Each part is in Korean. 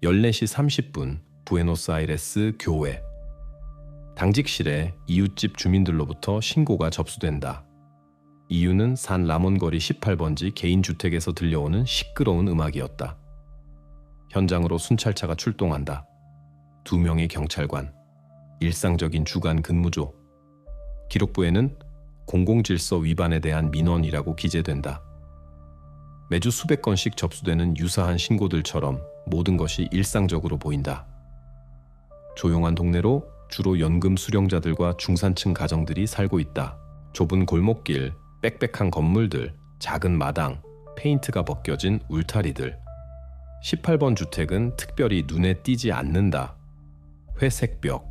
14시 30분 부에노스아이레스 교회. 당직실에 이웃집 주민들로부터 신고가 접수된다. 이유는 산 라몬 거리 18번지 개인주택에서 들려오는 시끄러운 음악이었다. 현장으로 순찰차가 출동한다. 2명의 경찰관, 일상적인 주간 근무조. 기록부에는 공공질서 위반에 대한 민원이라고 기재된다. 매주 수백 건씩 접수되는 유사한 신고들처럼 모든 것이 일상적으로 보인다. 조용한 동네로 주로 연금 수령자들과 중산층 가정들이 살고 있다. 좁은 골목길, 빽빽한 건물들, 작은 마당, 페인트가 벗겨진 울타리들. 18번 주택은 특별히 눈에 띄지 않는다. 회색 벽,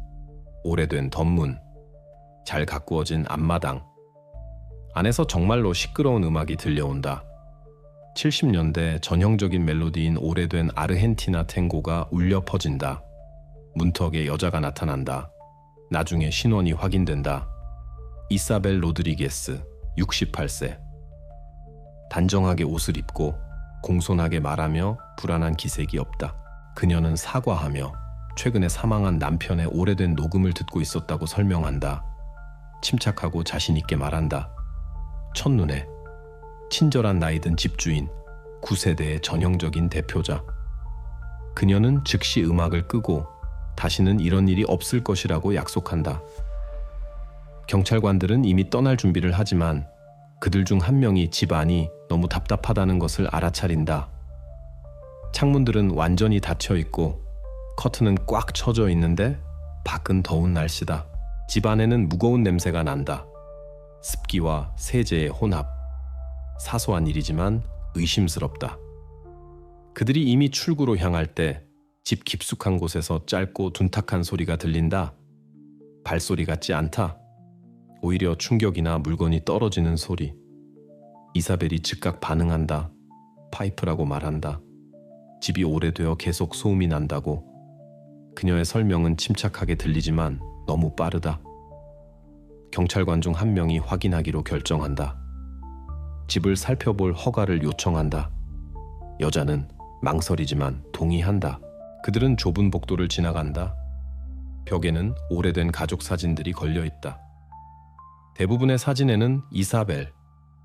오래된 덧문, 잘 가꾸어진 앞마당. 안에서 정말로 시끄러운 음악이 들려온다. 70년대 전형적인 멜로디인 오래된 아르헨티나 탱고가 울려 퍼진다. 문턱에 여자가 나타난다. 나중에 신원이 확인된다. 이사벨 로드리게스, 68세. 단정하게 옷을 입고 공손하게 말하며 불안한 기색이 없다. 그녀는 사과하며 최근에 사망한 남편의 오래된 녹음을 듣고 있었다고 설명한다. 침착하고 자신 있게 말한다. 첫눈에 친절한 나이든 집주인, 9세대의 전형적인 대표자. 그녀는 즉시 음악을 끄고 다시는 이런 일이 없을 것이라고 약속한다. 경찰관들은 이미 떠날 준비를 하지만 그들 중 한 명이 집 안이 너무 답답하다는 것을 알아차린다. 창문들은 완전히 닫혀 있고 커튼은 꽉 쳐져 있는데 밖은 더운 날씨다. 집 안에는 무거운 냄새가 난다. 습기와 세제의 혼합. 사소한 일이지만 의심스럽다. 그들이 이미 출구로 향할 때 집 깊숙한 곳에서 짧고 둔탁한 소리가 들린다. 발소리 같지 않다. 오히려 충격이나 물건이 떨어지는 소리. 이사벨이 즉각 반응한다. 파이프라고 말한다. 집이 오래되어 계속 소음이 난다고. 그녀의 설명은 침착하게 들리지만 너무 빠르다. 경찰관 중 한 명이 확인하기로 결정한다. 집을 살펴볼 허가를 요청한다. 여자는 망설이지만 동의한다. 그들은 좁은 복도를 지나간다. 벽에는 오래된 가족 사진들이 걸려 있다. 대부분의 사진에는 이사벨,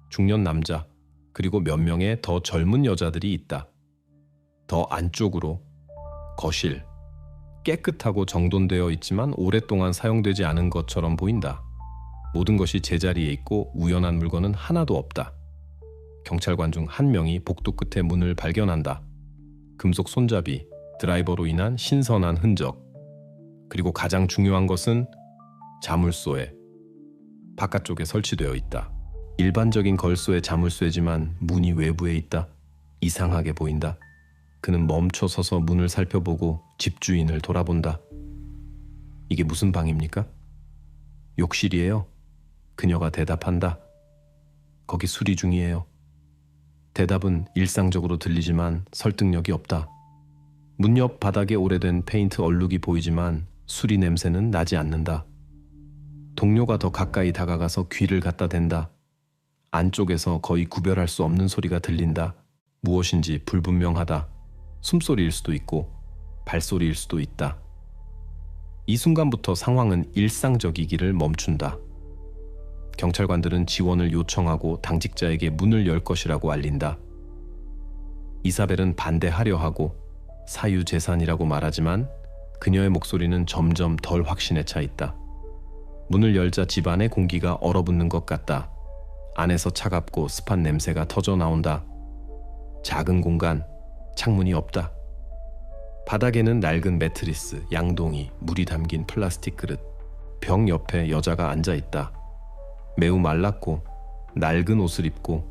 중년 남자, 그리고 몇 명의 더 젊은 여자들이 있다. 더 안쪽으로 거실, 깨끗하고 정돈되어 있지만 오랫동안 사용되지 않은 것처럼 보인다. 모든 것이 제자리에 있고 우연한 물건은 하나도 없다. 경찰관 중 한 명이 복도 끝에 문을 발견한다. 금속 손잡이, 드라이버로 인한 신선한 흔적. 그리고 가장 중요한 것은 자물쇠. 바깥쪽에 설치되어 있다. 일반적인 걸쇠의 자물쇠지만 문이 외부에 있다. 이상하게 보인다. 그는 멈춰 서서 문을 살펴보고 집주인을 돌아본다. 이게 무슨 방입니까? 욕실이에요. 그녀가 대답한다. 거기 수리 중이에요. 대답은 일상적으로 들리지만 설득력이 없다. 문 옆 바닥에 오래된 페인트 얼룩이 보이지만 수리 냄새는 나지 않는다. 동료가 더 가까이 다가가서 귀를 갖다 댄다. 안쪽에서 거의 구별할 수 없는 소리가 들린다. 무엇인지 불분명하다. 숨소리일 수도 있고 발소리일 수도 있다. 이 순간부터 상황은 일상적이기를 멈춘다. 경찰관들은 지원을 요청하고 당직자에게 문을 열 것이라고 알린다. 이사벨은 반대하려 하고 사유재산이라고 말하지만 그녀의 목소리는 점점 덜 확신에 차 있다. 문을 열자 집안의 공기가 얼어붙는 것 같다. 안에서 차갑고 습한 냄새가 터져 나온다. 작은 공간, 창문이 없다. 바닥에는 낡은 매트리스, 양동이, 물이 담긴 플라스틱 그릇. 벽 옆에 여자가 앉아 있다. 매우 말랐고 낡은 옷을 입고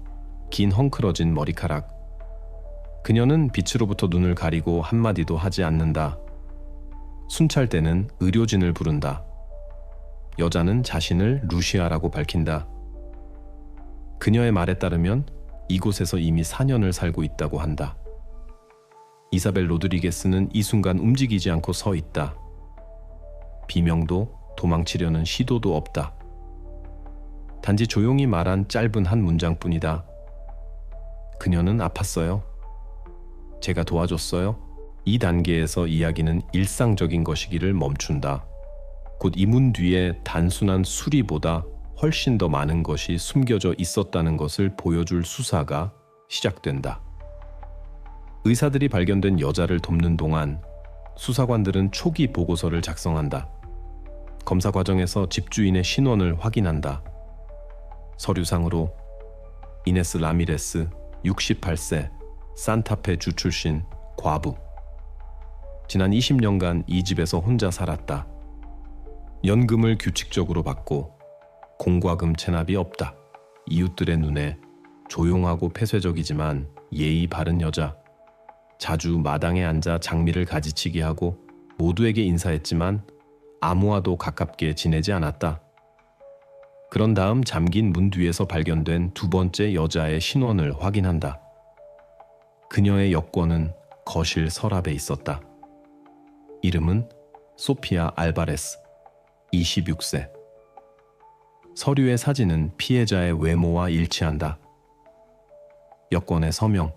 긴 헝클어진 머리카락. 그녀는 빛으로부터 눈을 가리고 한마디도 하지 않는다. 순찰대는 의료진을 부른다. 여자는 자신을 루시아라고 밝힌다. 그녀의 말에 따르면 이곳에서 이미 4년을 살고 있다고 한다. 이사벨 로드리게스는 이 순간 움직이지 않고 서 있다. 비명도 도망치려는 시도도 없다. 단지 조용히 말한 짧은 한 문장뿐이다. 그녀는 아팠어요. 제가 도와줬어요. 이 단계에서 이야기는 일상적인 것이기를 멈춘다. 곧 이 문 뒤에 단순한 수리보다 훨씬 더 많은 것이 숨겨져 있었다는 것을 보여줄 수사가 시작된다. 의사들이 발견된 여자를 돕는 동안 수사관들은 초기 보고서를 작성한다. 검사 과정에서 집주인의 신원을 확인한다. 서류상으로 이네스 라미레스 68세 산타페 주 출신 과부. 지난 20년간 이 집에서 혼자 살았다. 연금을 규칙적으로 받고 공과금 체납이 없다. 이웃들의 눈에 조용하고 폐쇄적이지만 예의 바른 여자. 자주 마당에 앉아 장미를 가지치기 하고 모두에게 인사했지만 아무와도 가깝게 지내지 않았다. 그런 다음 잠긴 문 뒤에서 발견된 두 번째 여자의 신원을 확인한다. 그녀의 여권은 거실 서랍에 있었다. 이름은 소피아 알바레스, 26세. 서류의 사진은 피해자의 외모와 일치한다. 여권의 서명,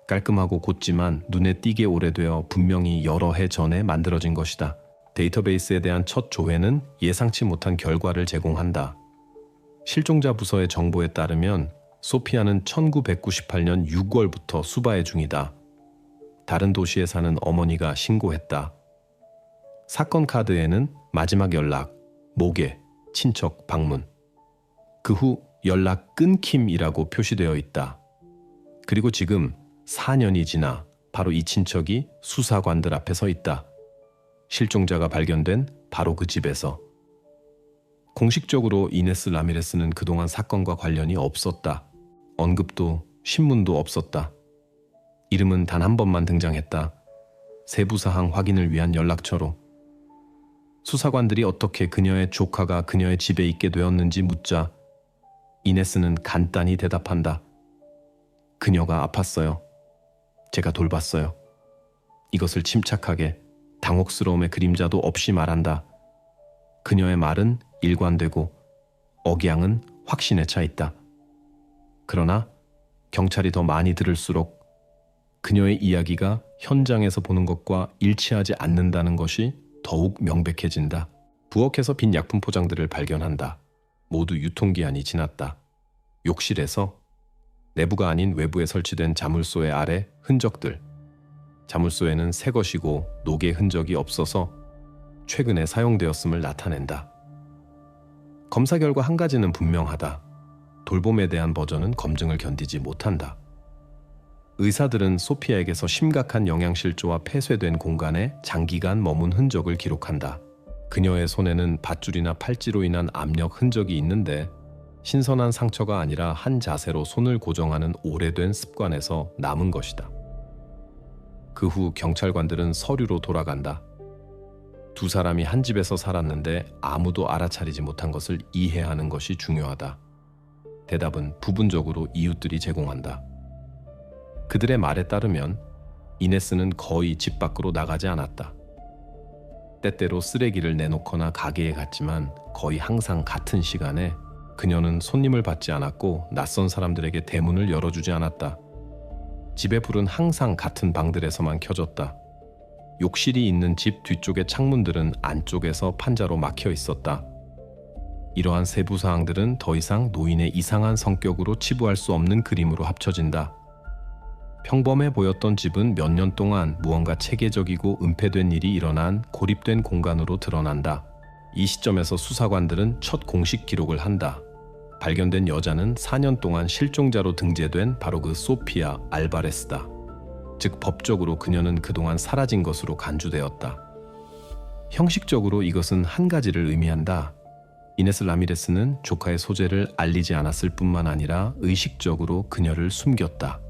깔끔하고 곧지만 눈에 띄게 오래되어 분명히 여러 해 전에 만들어진 것이다. 데이터베이스에 대한 첫 조회는 예상치 못한 결과를 제공한다. 실종자 부서의 정보에 따르면 소피아는 1998년 6월부터 수바에 중이다. 다른 도시에 사는 어머니가 신고했다. 사건 카드에는 마지막 연락, 모계, 친척 방문. 그 후 연락 끊김이라고 표시되어 있다. 그리고 지금 4년이 지나 바로 이 친척이 수사관들 앞에 서 있다. 실종자가 발견된 바로 그 집에서. 공식적으로 이네스 라미레스는 그동안 사건과 관련이 없었다. 언급도 신문도 없었다. 이름은 단 한 번만 등장했다. 세부사항 확인을 위한 연락처로. 수사관들이 어떻게 그녀의 조카가 그녀의 집에 있게 되었는지 묻자 이네스는 간단히 대답한다. 그녀가 아팠어요. 제가 돌봤어요. 이것을 침착하게 당혹스러움의 그림자도 없이 말한다. 그녀의 말은 일관되고 억양은 확신에 차 있다. 그러나 경찰이 더 많이 들을수록 그녀의 이야기가 현장에서 보는 것과 일치하지 않는다는 것이 더욱 명백해진다. 부엌에서 빈 약품 포장들을 발견한다. 모두 유통기한이 지났다. 욕실에서 내부가 아닌 외부에 설치된 자물쇠 아래 흔적들. 자물쇠에는 새 것이고 녹의 흔적이 없어서 최근에 사용되었음을 나타낸다. 검사 결과 한 가지는 분명하다. 돌봄에 대한 버전은 검증을 견디지 못한다. 의사들은 소피아에게서 심각한 영양실조와 폐쇄된 공간에 장기간 머문 흔적을 기록한다. 그녀의 손에는 밧줄이나 팔찌로 인한 압력 흔적이 있는데 신선한 상처가 아니라 한 자세로 손을 고정하는 오래된 습관에서 남은 것이다. 그 후 경찰관들은 서류로 돌아간다. 두 사람이 한 집에서 살았는데 아무도 알아차리지 못한 것을 이해하는 것이 중요하다. 대답은 부분적으로 이웃들이 제공한다. 그들의 말에 따르면 이네스는 거의 집 밖으로 나가지 않았다. 때때로 쓰레기를 내놓거나 가게에 갔지만 거의 항상 같은 시간에 그녀는 손님을 받지 않았고 낯선 사람들에게 대문을 열어주지 않았다. 집의 불은 항상 같은 방들에서만 켜졌다. 욕실이 있는 집 뒤쪽의 창문들은 안쪽에서 판자로 막혀 있었다. 이러한 세부 사항들은 더 이상 노인의 이상한 성격으로 치부할 수 없는 그림으로 합쳐진다. 평범해 보였던 집은 몇 년 동안 무언가 체계적이고 은폐된 일이 일어난 고립된 공간으로 드러난다. 이 시점에서 수사관들은 첫 공식 기록을 한다. 발견된 여자는 4년 동안 실종자로 등재된 바로 그 소피아 알바레스다. 즉 법적으로 그녀는 그동안 사라진 것으로 간주되었다. 형식적으로 이것은 한 가지를 의미한다. 이네스 라미레스는 조카의 소재를 알리지 않았을 뿐만 아니라 의식적으로 그녀를 숨겼다.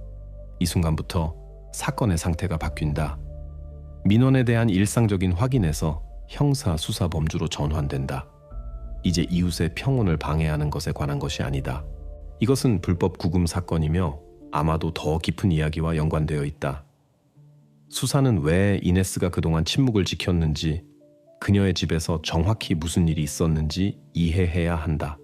이 순간부터 사건의 상태가 바뀐다. 민원에 대한 일상적인 확인에서 형사 수사 범주로 전환된다. 이제 이웃의 평온을 방해하는 것에 관한 것이 아니다. 이것은 불법 구금 사건이며 아마도 더 깊은 이야기와 연관되어 있다. 수사는 왜 이네스가 그동안 침묵을 지켰는지, 그녀의 집에서 정확히 무슨 일이 있었는지 이해해야 한다.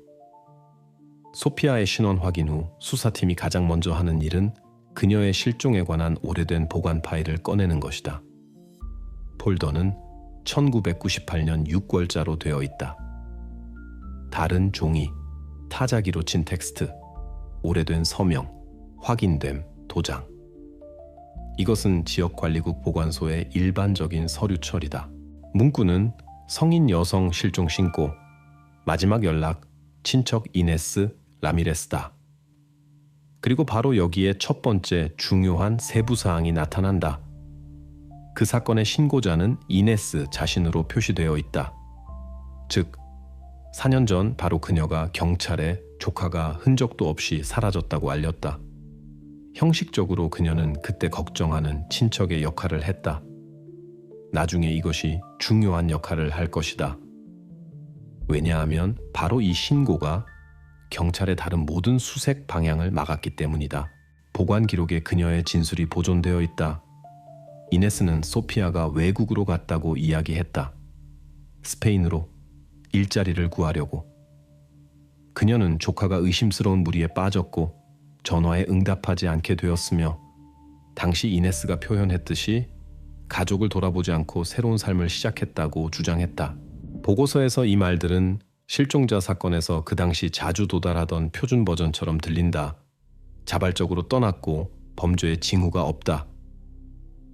소피아의 신원 확인 후 수사팀이 가장 먼저 하는 일은 그녀의 실종에 관한 오래된 보관 파일을 꺼내는 것이다. 폴더는 1998년 6월자로 되어 있다. 다른 종이, 타자기로 친 텍스트, 오래된 서명, 확인됨, 도장. 이것은 지역관리국 보관소의 일반적인 서류 처리다. 문구는 성인 여성 실종 신고, 마지막 연락, 친척 이네스 라미레스다. 그리고 바로 여기에 첫 번째 중요한 세부사항이 나타난다. 그 사건의 신고자는 이네스 자신으로 표시되어 있다. 즉, 4년 전 바로 그녀가 경찰에 조카가 흔적도 없이 사라졌다고 알렸다. 형식적으로 그녀는 그때 걱정하는 친척의 역할을 했다. 나중에 이것이 중요한 역할을 할 것이다. 왜냐하면 바로 이 신고가 경찰의 다른 모든 수색 방향을 막았기 때문이다. 보관 기록에 그녀의 진술이 보존되어 있다. 이네스는 소피아가 외국으로 갔다고 이야기했다. 스페인으로 일자리를 구하려고. 그녀는 조카가 의심스러운 무리에 빠졌고 전화에 응답하지 않게 되었으며 당시 이네스가 표현했듯이 가족을 돌아보지 않고 새로운 삶을 시작했다고 주장했다. 보고서에서 이 말들은 실종자 사건에서 그 당시 자주 도달하던 표준 버전처럼 들린다. 자발적으로 떠났고 범죄의 징후가 없다.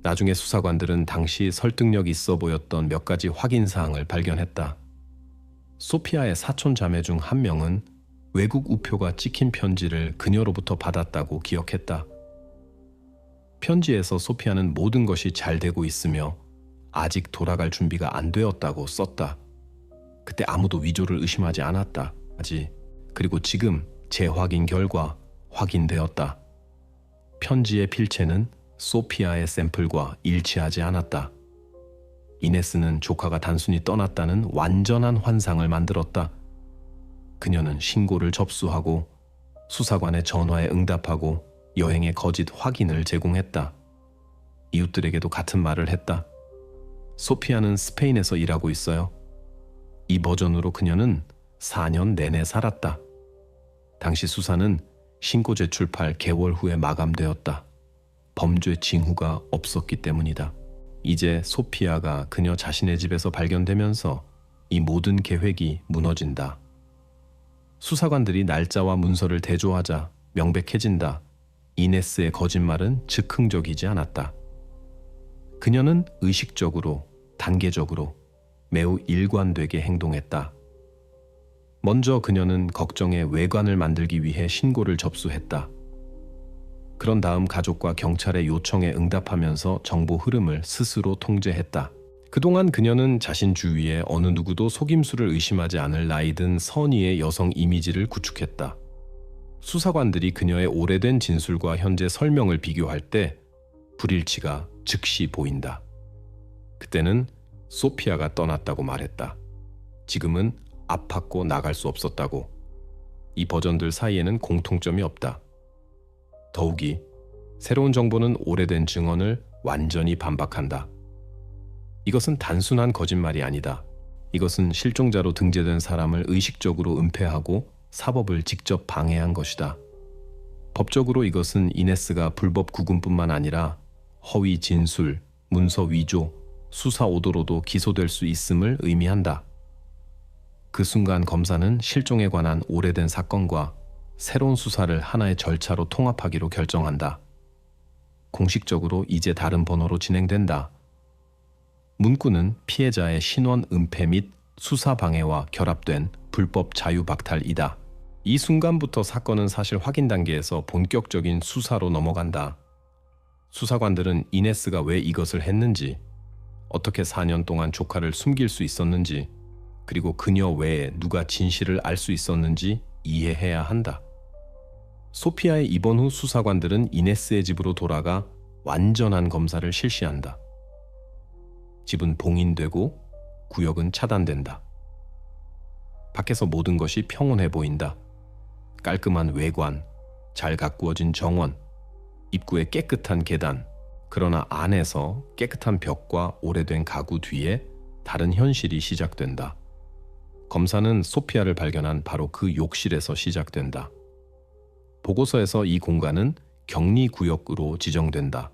나중에 수사관들은 당시 설득력 있어 보였던 몇 가지 확인 사항을 발견했다. 소피아의 사촌 자매 중 한 명은 외국 우표가 찍힌 편지를 그녀로부터 받았다고 기억했다. 편지에서 소피아는 모든 것이 잘 되고 있으며 아직 돌아갈 준비가 안 되었다고 썼다. 그때 아무도 위조를 의심하지 않았다. 그리고 지금 재확인 결과 확인되었다. 편지의 필체는 소피아의 샘플과 일치하지 않았다. 이네스는 조카가 단순히 떠났다는 완전한 환상을 만들었다. 그녀는 신고를 접수하고 수사관의 전화에 응답하고 여행의 거짓 확인을 제공했다. 이웃들에게도 같은 말을 했다. 소피아는 스페인에서 일하고 있어요. 이 버전으로 그녀는 4년 내내 살았다. 당시 수사는 신고 제출 8개월 후에 마감되었다. 범죄 징후가 없었기 때문이다. 이제 소피아가 그녀 자신의 집에서 발견되면서 이 모든 계획이 무너진다. 수사관들이 날짜와 문서를 대조하자 명백해진다. 이네스의 거짓말은 즉흥적이지 않았다. 그녀는 의식적으로, 단계적으로 매우 일관되게 행동했다. 먼저 그녀는 걱정의 외관을 만들기 위해 신고를 접수했다. 그런 다음 가족과 경찰의 요청에 응답하면서 정보 흐름을 스스로 통제했다. 그동안 그녀는 자신 주위에 어느 누구도 속임수를 의심하지 않을 나이든 선의의 여성 이미지를 구축했다. 수사관들이 그녀의 오래된 진술과 현재 설명을 비교할 때 불일치가 즉시 보인다. 그때는 소피아가 떠났다고 말했다. 지금은 아팠고 나갈 수 없었다고. 이 버전들 사이에는 공통점이 없다. 더욱이 새로운 정보는 오래된 증언을 완전히 반박한다. 이것은 단순한 거짓말이 아니다. 이것은 실종자로 등재된 사람을 의식적으로 은폐하고 사법을 직접 방해한 것이다. 법적으로 이것은 이네스가 불법 구금뿐만 아니라 허위 진술, 문서 위조, 수사 오도로도 기소될 수 있음을 의미한다. 그 순간 검사는 실종에 관한 오래된 사건과 새로운 수사를 하나의 절차로 통합하기로 결정한다. 공식적으로 이제 다른 번호로 진행된다. 문구는 피해자의 신원 은폐 및 수사 방해와 결합된 불법 자유박탈이다. 이 순간부터 사건은 사실 확인 단계에서 본격적인 수사로 넘어간다. 수사관들은 이네스가 왜 이것을 했는지, 어떻게 4년 동안 조카를 숨길 수 있었는지, 그리고 그녀 외에 누가 진실을 알 수 있었는지 이해해야 한다. 소피아의 입원 후 수사관들은 이네스의 집으로 돌아가 완전한 검사를 실시한다. 집은 봉인되고 구역은 차단된다. 밖에서 모든 것이 평온해 보인다. 깔끔한 외관, 잘 가꾸어진 정원, 입구에 깨끗한 계단, 그러나 안에서 깨끗한 벽과 오래된 가구 뒤에 다른 현실이 시작된다. 검사는 소피아를 발견한 바로 그 욕실에서 시작된다. 보고서에서 이 공간은 격리구역으로 지정된다.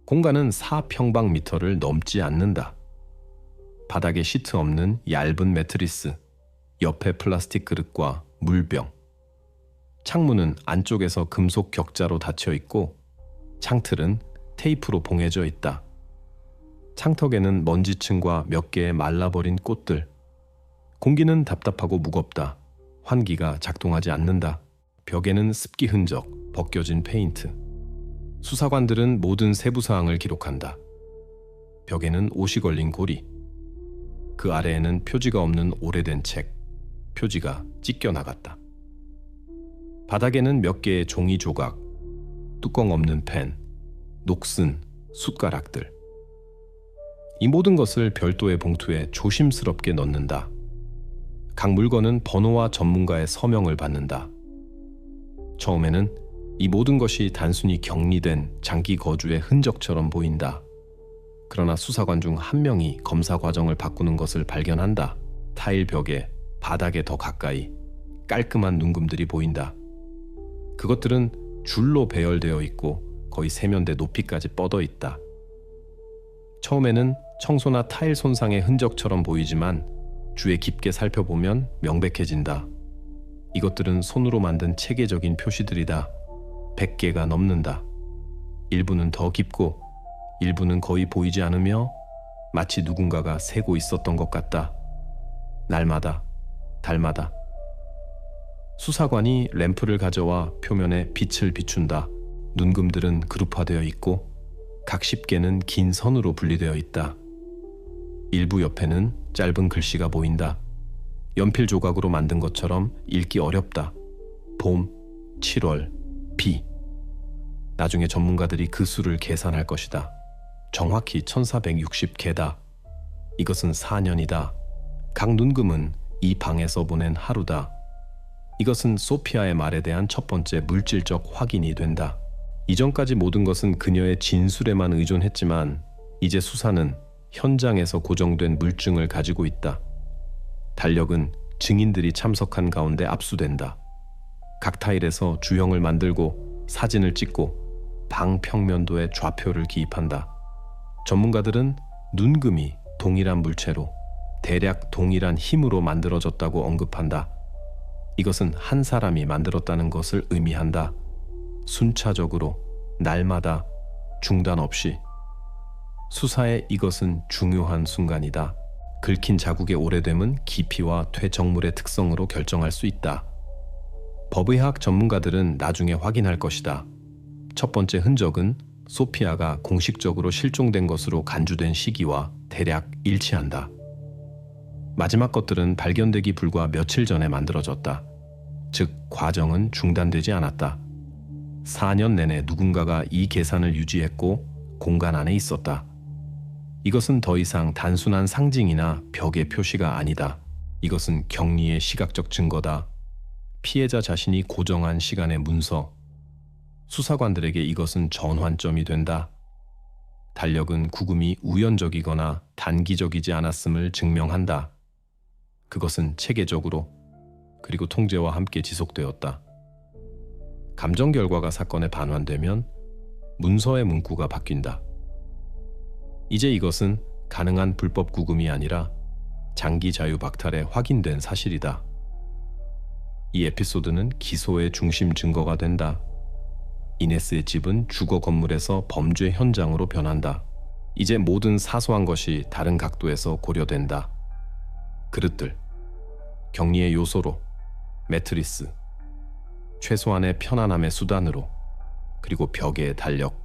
공간은 4평방미터를 넘지 않는다. 바닥에 시트 없는 얇은 매트리스, 옆에 플라스틱 그릇과 물병. 창문은 안쪽에서 금속 격자로 닫혀 있고 창틀은 테이프로 봉해져 있다. 창턱에는 먼지층과 몇 개의 말라버린 꽃들. 공기는 답답하고 무겁다. 환기가 작동하지 않는다. 벽에는 습기 흔적, 벗겨진 페인트. 수사관들은 모든 세부 사항을 기록한다. 벽에는 옷이 걸린 고리. 그 아래에는 표지가 없는 오래된 책. 표지가 찢겨 나갔다. 바닥에는 몇 개의 종이 조각, 뚜껑 없는 펜, 녹슨 숟가락들. 이 모든 것을 별도의 봉투에 조심스럽게 넣는다. 각 물건은 번호와 전문가의 서명을 받는다. 처음에는 이 모든 것이 단순히 격리된 장기 거주의 흔적처럼 보인다. 그러나 수사관 중 한 명이 검사 과정을 바꾸는 것을 발견한다. 타일 벽에, 바닥에 더 가까이 깔끔한 눈금들이 보인다. 그것들은 줄로 배열되어 있고 거의 세면대 높이까지 뻗어 있다. 처음에는 청소나 타일 손상의 흔적처럼 보이지만 주에 깊게 살펴보면 명백해진다. 이것들은 손으로 만든 체계적인 표시들이다. 100개가 넘는다. 일부는 더 깊고 일부는 거의 보이지 않으며 마치 누군가가 세고 있었던 것 같다. 날마다, 달마다. 수사관이 램프를 가져와 표면에 빛을 비춘다. 눈금들은 그룹화되어 있고 각 10개는 긴 선으로 분리되어 있다. 일부 옆에는 짧은 글씨가 보인다. 연필 조각으로 만든 것처럼 읽기 어렵다. 봄, 7월, 비. 나중에 전문가들이 그 수를 계산할 것이다. 정확히 1460개다. 이것은 4년이다. 각 눈금은 이 방에서 보낸 하루다. 이것은 소피아의 말에 대한 첫 번째 물질적 확인이 된다. 이전까지 모든 것은 그녀의 진술에만 의존했지만 이제 수사는 현장에서 고정된 물증을 가지고 있다. 달력은 증인들이 참석한 가운데 압수된다. 각 타일에서 주형을 만들고 사진을 찍고 방 평면도에 좌표를 기입한다. 전문가들은 눈금이 동일한 물체로 대략 동일한 힘으로 만들어졌다고 언급한다. 이것은 한 사람이 만들었다는 것을 의미한다. 순차적으로, 날마다, 중단 없이. 수사에 이것은 중요한 순간이다. 긁힌 자국의 오래됨은 깊이와 퇴적물의 특성으로 결정할 수 있다. 법의학 전문가들은 나중에 확인할 것이다. 첫 번째 흔적은 소피아가 공식적으로 실종된 것으로 간주된 시기와 대략 일치한다. 마지막 것들은 발견되기 불과 며칠 전에 만들어졌다. 즉, 과정은 중단되지 않았다. 4년 내내 누군가가 이 계산을 유지했고 공간 안에 있었다. 이것은 더 이상 단순한 상징이나 벽의 표시가 아니다. 이것은 격리의 시각적 증거다. 피해자 자신이 고정한 시간의 문서. 수사관들에게 이것은 전환점이 된다. 달력은 구금이 우연적이거나 단기적이지 않았음을 증명한다. 그것은 체계적으로 그리고 통제와 함께 지속되었다. 감정 결과가 사건에 반환되면 문서의 문구가 바뀐다. 이제 이것은 가능한 불법 구금이 아니라 장기 자유 박탈에 확인된 사실이다. 이 에피소드는 기소의 중심 증거가 된다. 이네스의 집은 주거 건물에서 범죄 현장으로 변한다. 이제 모든 사소한 것이 다른 각도에서 고려된다. 그릇들, 격리의 요소로, 매트리스, 최소한의 편안함의 수단으로, 그리고 벽의 달력.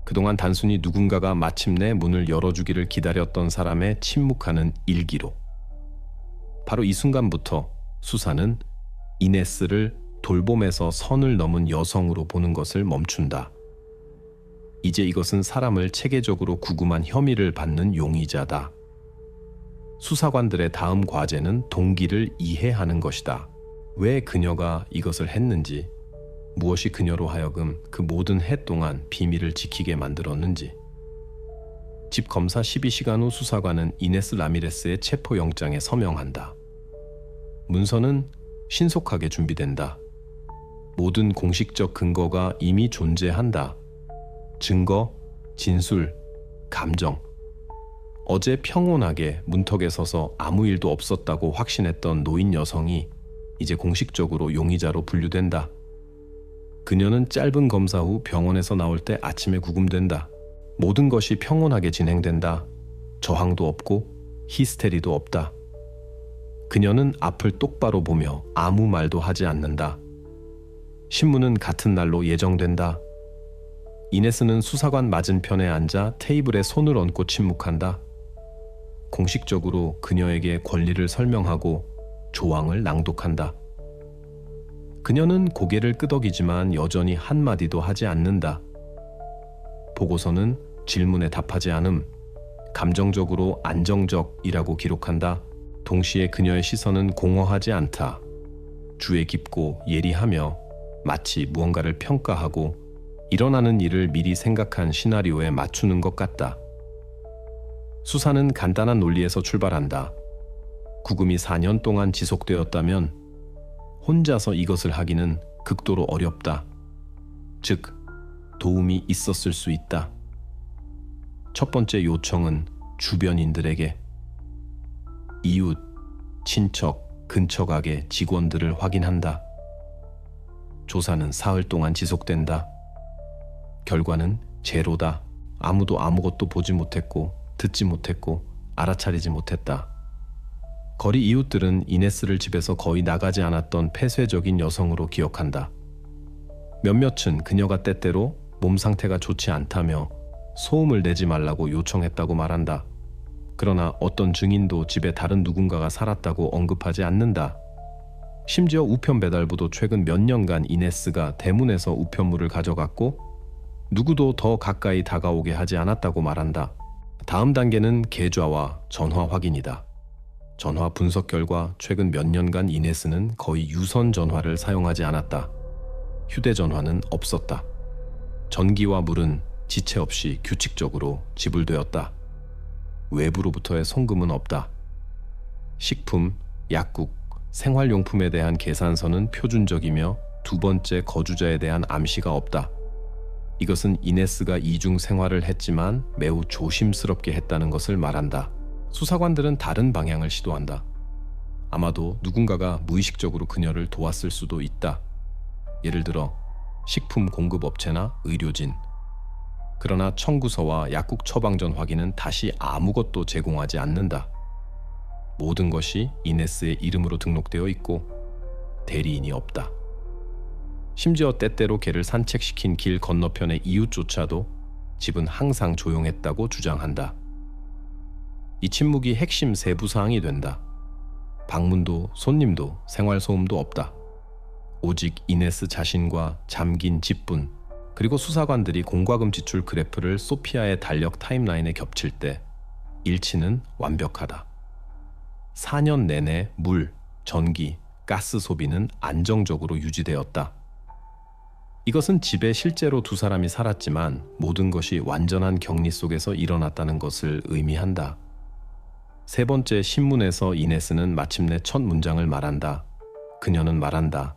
그동안 단순히 누군가가 마침내 문을 열어주기를 기다렸던 사람의 침묵하는 일기로. 바로 이 순간부터 수사는 이네스를 돌봄에서 선을 넘은 여성으로 보는 것을 멈춘다. 이제 이것은 사람을 체계적으로 구금한 혐의를 받는 용의자다. 수사관들의 다음 과제는 동기를 이해하는 것이다. 왜 그녀가 이것을 했는지, 무엇이 그녀로 하여금 그 모든 해 동안 비밀을 지키게 만들었는지. 집 검사 12시간 후 수사관은 이네스 라미레스의 체포영장에 서명한다. 문서는 신속하게 준비된다. 모든 공식적 근거가 이미 존재한다. 증거, 진술, 감정. 어제 평온하게 문턱에 서서 아무 일도 없었다고 확신했던 노인 여성이 이제 공식적으로 용의자로 분류된다. 그녀는 짧은 검사 후 병원에서 나올 때 아침에 구금된다. 모든 것이 평온하게 진행된다. 저항도 없고 히스테리도 없다. 그녀는 앞을 똑바로 보며 아무 말도 하지 않는다. 신문은 같은 날로 예정된다. 이네스는 수사관 맞은편에 앉아 테이블에 손을 얹고 침묵한다. 공식적으로 그녀에게 권리를 설명하고 조항을 낭독한다. 그녀는 고개를 끄덕이지만 여전히 한마디도 하지 않는다. 보고서는 질문에 답하지 않음, 감정적으로 안정적이라고 기록한다. 동시에 그녀의 시선은 공허하지 않다. 주의 깊고 예리하며 마치 무언가를 평가하고 일어나는 일을 미리 생각한 시나리오에 맞추는 것 같다. 수사는 간단한 논리에서 출발한다. 구금이 4년 동안 지속되었다면 혼자서 이것을 하기는 극도로 어렵다. 즉, 도움이 있었을 수 있다. 첫 번째 요청은 주변인들에게 이웃, 친척, 근처 가게 직원들을 확인한다. 조사는 사흘 동안 지속된다. 결과는 제로다. 아무도 아무것도 보지 못했고 듣지 못했고 알아차리지 못했다. 거리 이웃들은 이네스를 집에서 거의 나가지 않았던 폐쇄적인 여성으로 기억한다. 몇몇은 그녀가 때때로 몸 상태가 좋지 않다며 소음을 내지 말라고 요청했다고 말한다. 그러나 어떤 증인도 집에 다른 누군가가 살았다고 언급하지 않는다. 심지어 우편 배달부도 최근 몇 년간 이네스가 대문에서 우편물을 가져갔고 누구도 더 가까이 다가오게 하지 않았다고 말한다. 다음 단계는 계좌와 전화 확인이다. 전화 분석 결과 최근 몇 년간 이네스는 거의 유선 전화를 사용하지 않았다. 휴대전화는 없었다. 전기와 물은 지체 없이 규칙적으로 지불되었다. 외부로부터의 송금은 없다. 식품, 약국, 생활용품에 대한 계산서는 표준적이며 두 번째 거주자에 대한 암시가 없다. 이것은 이네스가 이중 생활을 했지만 매우 조심스럽게 했다는 것을 말한다. 수사관들은 다른 방향을 시도한다. 아마도 누군가가 무의식적으로 그녀를 도왔을 수도 있다. 예를 들어 식품 공급업체나 의료진. 그러나 청구서와 약국 처방전 확인은 다시 아무것도 제공하지 않는다. 모든 것이 이네스의 이름으로 등록되어 있고 대리인이 없다. 심지어 때때로 개를 산책시킨 길 건너편의 이웃조차도 집은 항상 조용했다고 주장한다. 이 침묵이 핵심 세부사항이 된다. 방문도 손님도 생활소음도 없다. 오직 이네스 자신과 잠긴 집뿐. 그리고 수사관들이 공과금 지출 그래프를 소피아의 달력 타임라인에 겹칠 때 일치는 완벽하다. 4년 내내 물, 전기, 가스 소비는 안정적으로 유지되었다. 이것은 집에 실제로 두 사람이 살았지만 모든 것이 완전한 격리 속에서 일어났다는 것을 의미한다. 세 번째 신문에서 이네스는 마침내 첫 문장을 말한다. 그녀는 말한다.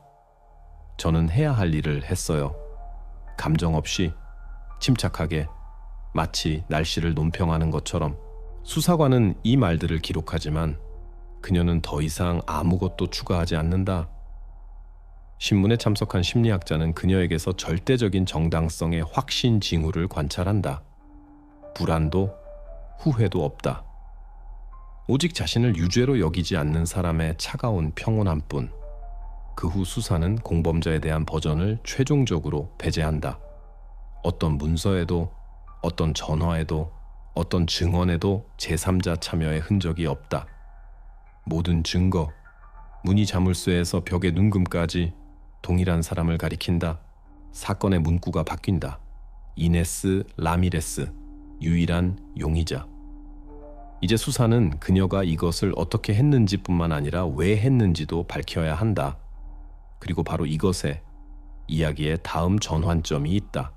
저는 해야 할 일을 했어요. 감정 없이 침착하게 마치 날씨를 논평하는 것처럼. 수사관은 이 말들을 기록하지만 그녀는 더 이상 아무것도 추가하지 않는다. 신문에 참석한 심리학자는 그녀에게서 절대적인 정당성의 확신 징후를 관찰한다. 불안도 후회도 없다. 오직 자신을 유죄로 여기지 않는 사람의 차가운 평온함뿐. 그 후 수사는 공범자에 대한 버전을 최종적으로 배제한다. 어떤 문서에도, 어떤 전화에도, 어떤 증언에도 제3자 참여의 흔적이 없다. 모든 증거, 문이 자물쇠에서 벽의 눈금까지 동일한 사람을 가리킨다. 사건의 문구가 바뀐다. 이네스 라미레스, 유일한 용의자. 이제 수사는 그녀가 이것을 어떻게 했는지뿐만 아니라 왜 했는지도 밝혀야 한다. 그리고 바로 이것에 이야기의 다음 전환점이 있다.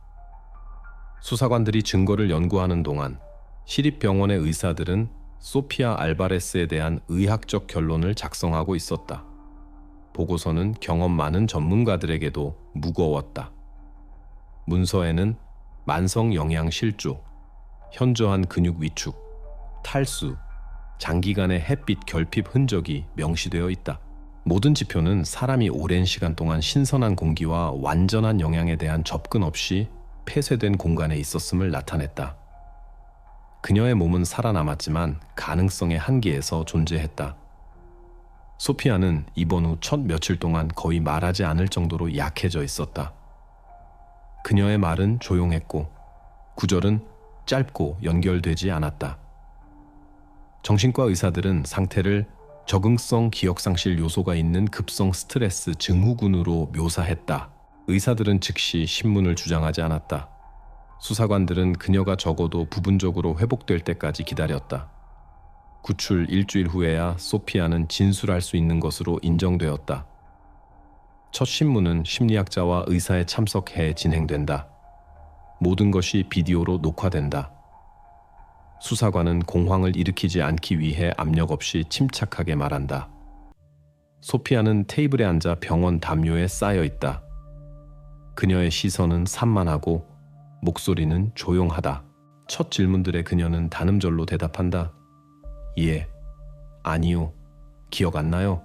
수사관들이 증거를 연구하는 동안 시립병원의 의사들은 소피아 알바레스에 대한 의학적 결론을 작성하고 있었다. 보고서는 경험 많은 전문가들에게도 무거웠다. 문서에는 만성 영양 실조, 현저한 근육 위축, 탈수, 장기간의 햇빛 결핍 흔적이 명시되어 있다. 모든 지표는 사람이 오랜 시간 동안 신선한 공기와 완전한 영양에 대한 접근 없이 폐쇄된 공간에 있었음을 나타냈다. 그녀의 몸은 살아남았지만 가능성의 한계에서 존재했다. 소피아는 입원 후 첫 며칠 동안 거의 말하지 않을 정도로 약해져 있었다. 그녀의 말은 조용했고 구절은 짧고 연결되지 않았다. 정신과 의사들은 상태를 적응성 기억상실 요소가 있는 급성 스트레스 증후군으로 묘사했다. 의사들은 즉시 신문을 주장하지 않았다. 수사관들은 그녀가 적어도 부분적으로 회복될 때까지 기다렸다. 구출 일주일 후에야 소피아는 진술할 수 있는 것으로 인정되었다. 첫 신문은 심리학자와 의사에 참석해 진행된다. 모든 것이 비디오로 녹화된다. 수사관은 공황을 일으키지 않기 위해 압력 없이 침착하게 말한다. 소피아는 테이블에 앉아 병원 담요에 쌓여 있다. 그녀의 시선은 산만하고 목소리는 조용하다. 첫 질문들에 그녀는 단음절로 대답한다. 예, 아니요, 기억 안 나요.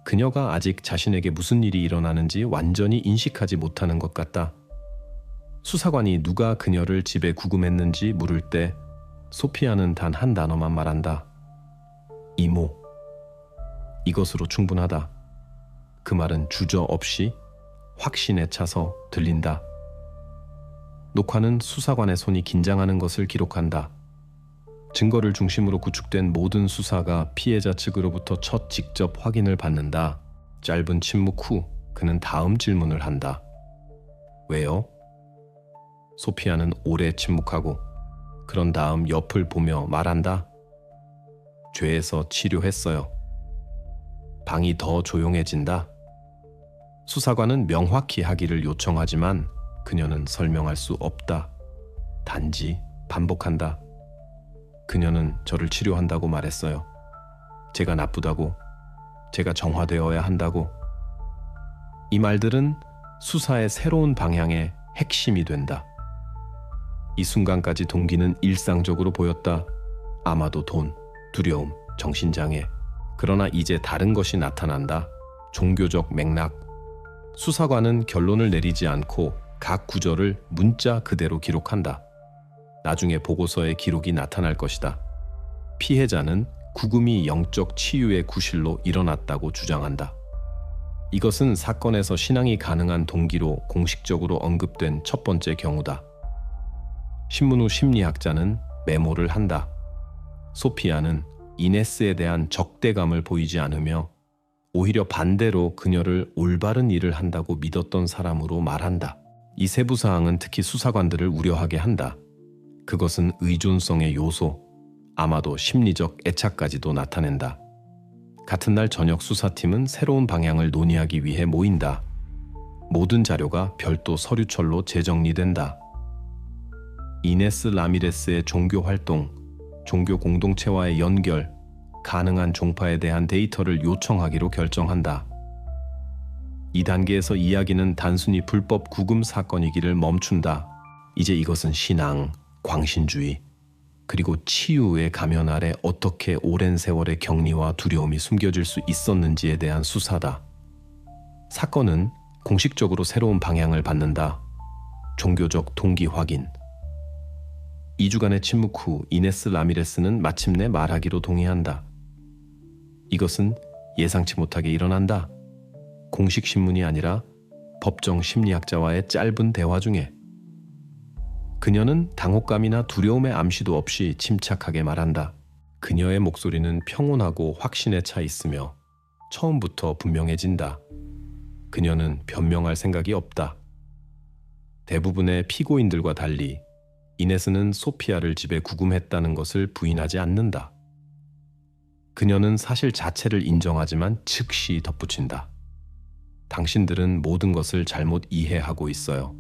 그녀가 아직 자신에게 무슨 일이 일어나는지 완전히 인식하지 못하는 것 같다. 수사관이 누가 그녀를 집에 구금했는지 물을 때 소피아는 단 한 단어만 말한다. 이모. 이것으로 충분하다. 그 말은 주저없이 확신에 차서 들린다. 녹화는 수사관의 손이 긴장하는 것을 기록한다. 증거를 중심으로 구축된 모든 수사가 피해자 측으로부터 첫 직접 확인을 받는다. 짧은 침묵 후 그는 다음 질문을 한다. 왜요? 소피아는 오래 침묵하고 그런 다음 옆을 보며 말한다. 죄에서 치료했어요. 방이 더 조용해진다. 수사관은 명확히 하기를 요청하지만 그녀는 설명할 수 없다. 단지 반복한다. 그녀는 저를 치료한다고 말했어요. 제가 나쁘다고, 제가 정화되어야 한다고. 이 말들은 수사의 새로운 방향의 핵심이 된다. 이 순간까지 동기는 일상적으로 보였다. 아마도 돈, 두려움, 정신장애. 그러나 이제 다른 것이 나타난다. 종교적 맥락. 수사관은 결론을 내리지 않고 각 구절을 문자 그대로 기록한다. 나중에 보고서에 기록이 나타날 것이다. 피해자는 구금이 영적 치유의 구실로 일어났다고 주장한다. 이것은 사건에서 신앙이 가능한 동기로 공식적으로 언급된 첫 번째 경우다. 신문 후 심리학자는 메모를 한다. 소피아는 이네스에 대한 적대감을 보이지 않으며 오히려 반대로 그녀를 올바른 일을 한다고 믿었던 사람으로 말한다. 이 세부 사항은 특히 수사관들을 우려하게 한다. 그것은 의존성의 요소, 아마도 심리적 애착까지도 나타낸다. 같은 날 저녁 수사팀은 새로운 방향을 논의하기 위해 모인다. 모든 자료가 별도 서류철로 재정리된다. 이네스 라미레스의 종교 활동, 종교 공동체와의 연결, 가능한 종파에 대한 데이터를 요청하기로 결정한다. 이 단계에서 이야기는 단순히 불법 구금 사건이기를 멈춘다. 이제 이것은 신앙, 광신주의, 그리고 치유의 가면 아래 어떻게 오랜 세월의 격리와 두려움이 숨겨질 수 있었는지에 대한 수사다. 사건은 공식적으로 새로운 방향을 받는다. 종교적 동기 확인. 2주간의 침묵 후 이네스 라미레스는 마침내 말하기로 동의한다. 이것은 예상치 못하게 일어난다. 공식 신문이 아니라 법정 심리학자와의 짧은 대화 중에 그녀는 당혹감이나 두려움의 암시도 없이 침착하게 말한다. 그녀의 목소리는 평온하고 확신에 차 있으며 처음부터 분명해진다. 그녀는 변명할 생각이 없다. 대부분의 피고인들과 달리 이네스는 소피아를 집에 구금했다는 것을 부인하지 않는다. 그녀는 사실 자체를 인정하지만 즉시 덧붙인다. 당신들은 모든 것을 잘못 이해하고 있어요.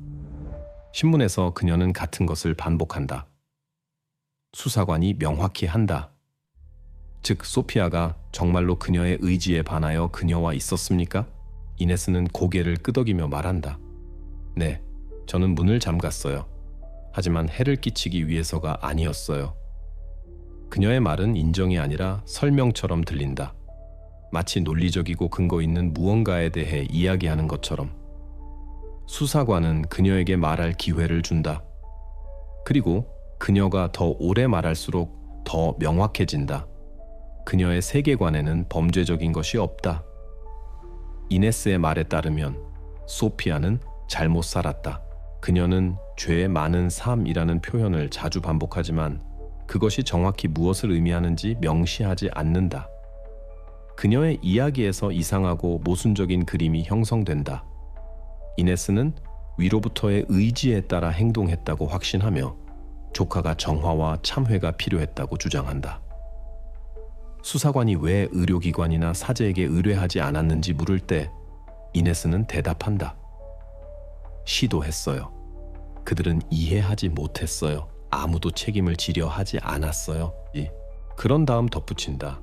신문에서 그녀는 같은 것을 반복한다. 수사관이 명확히 한다. 즉 소피아가 정말로 그녀의 의지에 반하여 그녀와 있었습니까? 이네스는 고개를 끄덕이며 말한다. 네, 저는 문을 잠갔어요. 하지만 해를 끼치기 위해서가 아니었어요. 그녀의 말은 인정이 아니라 설명처럼 들린다. 마치 논리적이고 근거 있는 무언가에 대해 이야기하는 것처럼. 수사관은 그녀에게 말할 기회를 준다. 그리고 그녀가 더 오래 말할수록 더 명확해진다. 그녀의 세계관에는 범죄적인 것이 없다. 이네스의 말에 따르면 소피아는 잘못 살았다. 그녀는 죄 많은 삶이라는 표현을 자주 반복하지만 그것이 정확히 무엇을 의미하는지 명시하지 않는다. 그녀의 이야기에서 이상하고 모순적인 그림이 형성된다. 이네스는 위로부터의 의지에 따라 행동했다고 확신하며 조카가 정화와 참회가 필요했다고 주장한다. 수사관이 왜 의료기관이나 사제에게 의뢰하지 않았는지 물을 때 이네스는 대답한다. 시도했어요. 그들은 이해하지 못했어요. 아무도 책임을 지려 하지 않았어요. 그런 다음 덧붙인다.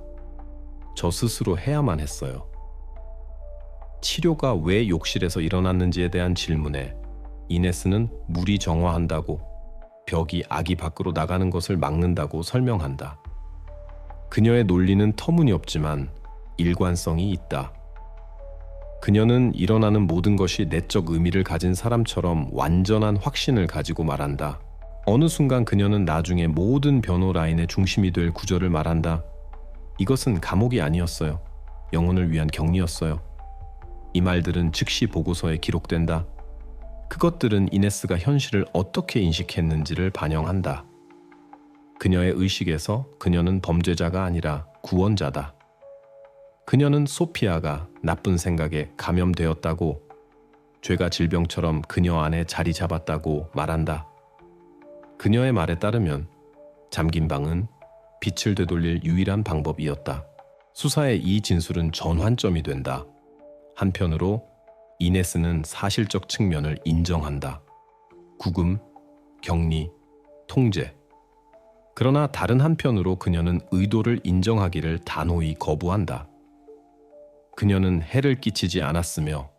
저 스스로 해야만 했어요. 치료가 왜 욕실에서 일어났는지에 대한 질문에 이네스는 물이 정화한다고, 벽이 아기 밖으로 나가는 것을 막는다고 설명한다. 그녀의 논리는 터무니없지만 일관성이 있다. 그녀는 일어나는 모든 것이 내적 의미를 가진 사람처럼 완전한 확신을 가지고 말한다. 어느 순간 그녀는 나중에 모든 변호 라인의 중심이 될 구절을 말한다. 이것은 감옥이 아니었어요. 영혼을 위한 격리였어요. 이 말들은 즉시 보고서에 기록된다. 그것들은 이네스가 현실을 어떻게 인식했는지를 반영한다. 그녀의 의식에서 그녀는 범죄자가 아니라 구원자다. 그녀는 소피아가 나쁜 생각에 감염되었다고, 죄가 질병처럼 그녀 안에 자리 잡았다고 말한다. 그녀의 말에 따르면 잠긴 방은 빛을 되돌릴 유일한 방법이었다. 수사의 이 진술은 전환점이 된다. 한편으로 이네스는 사실적 측면을 인정한다. 구금, 격리, 통제. 그러나 다른 한편으로 그녀는 의도를 인정하기를 단호히 거부한다. 그녀는 해를 끼치지 않았으며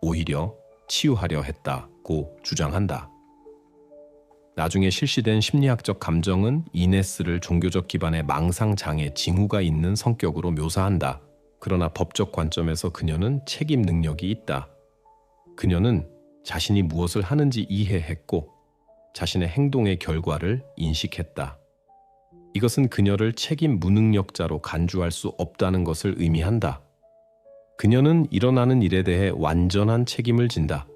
오히려 치유하려 했다고 주장한다. 나중에 실시된 심리학적 감정은 이네스를 종교적 기반의 망상장애 징후가 있는 성격으로 묘사한다. 그러나 법적 관점에서 그녀는 책임 능력이 있다. 그녀는 자신이 무엇을 하는지 이해했고 자신의 행동의 결과를 인식했다. 이것은 그녀를 책임 무능력자로 간주할 수 없다는 것을 의미한다. 그녀는 일어나는 일에 대해 완전한 책임을 진다.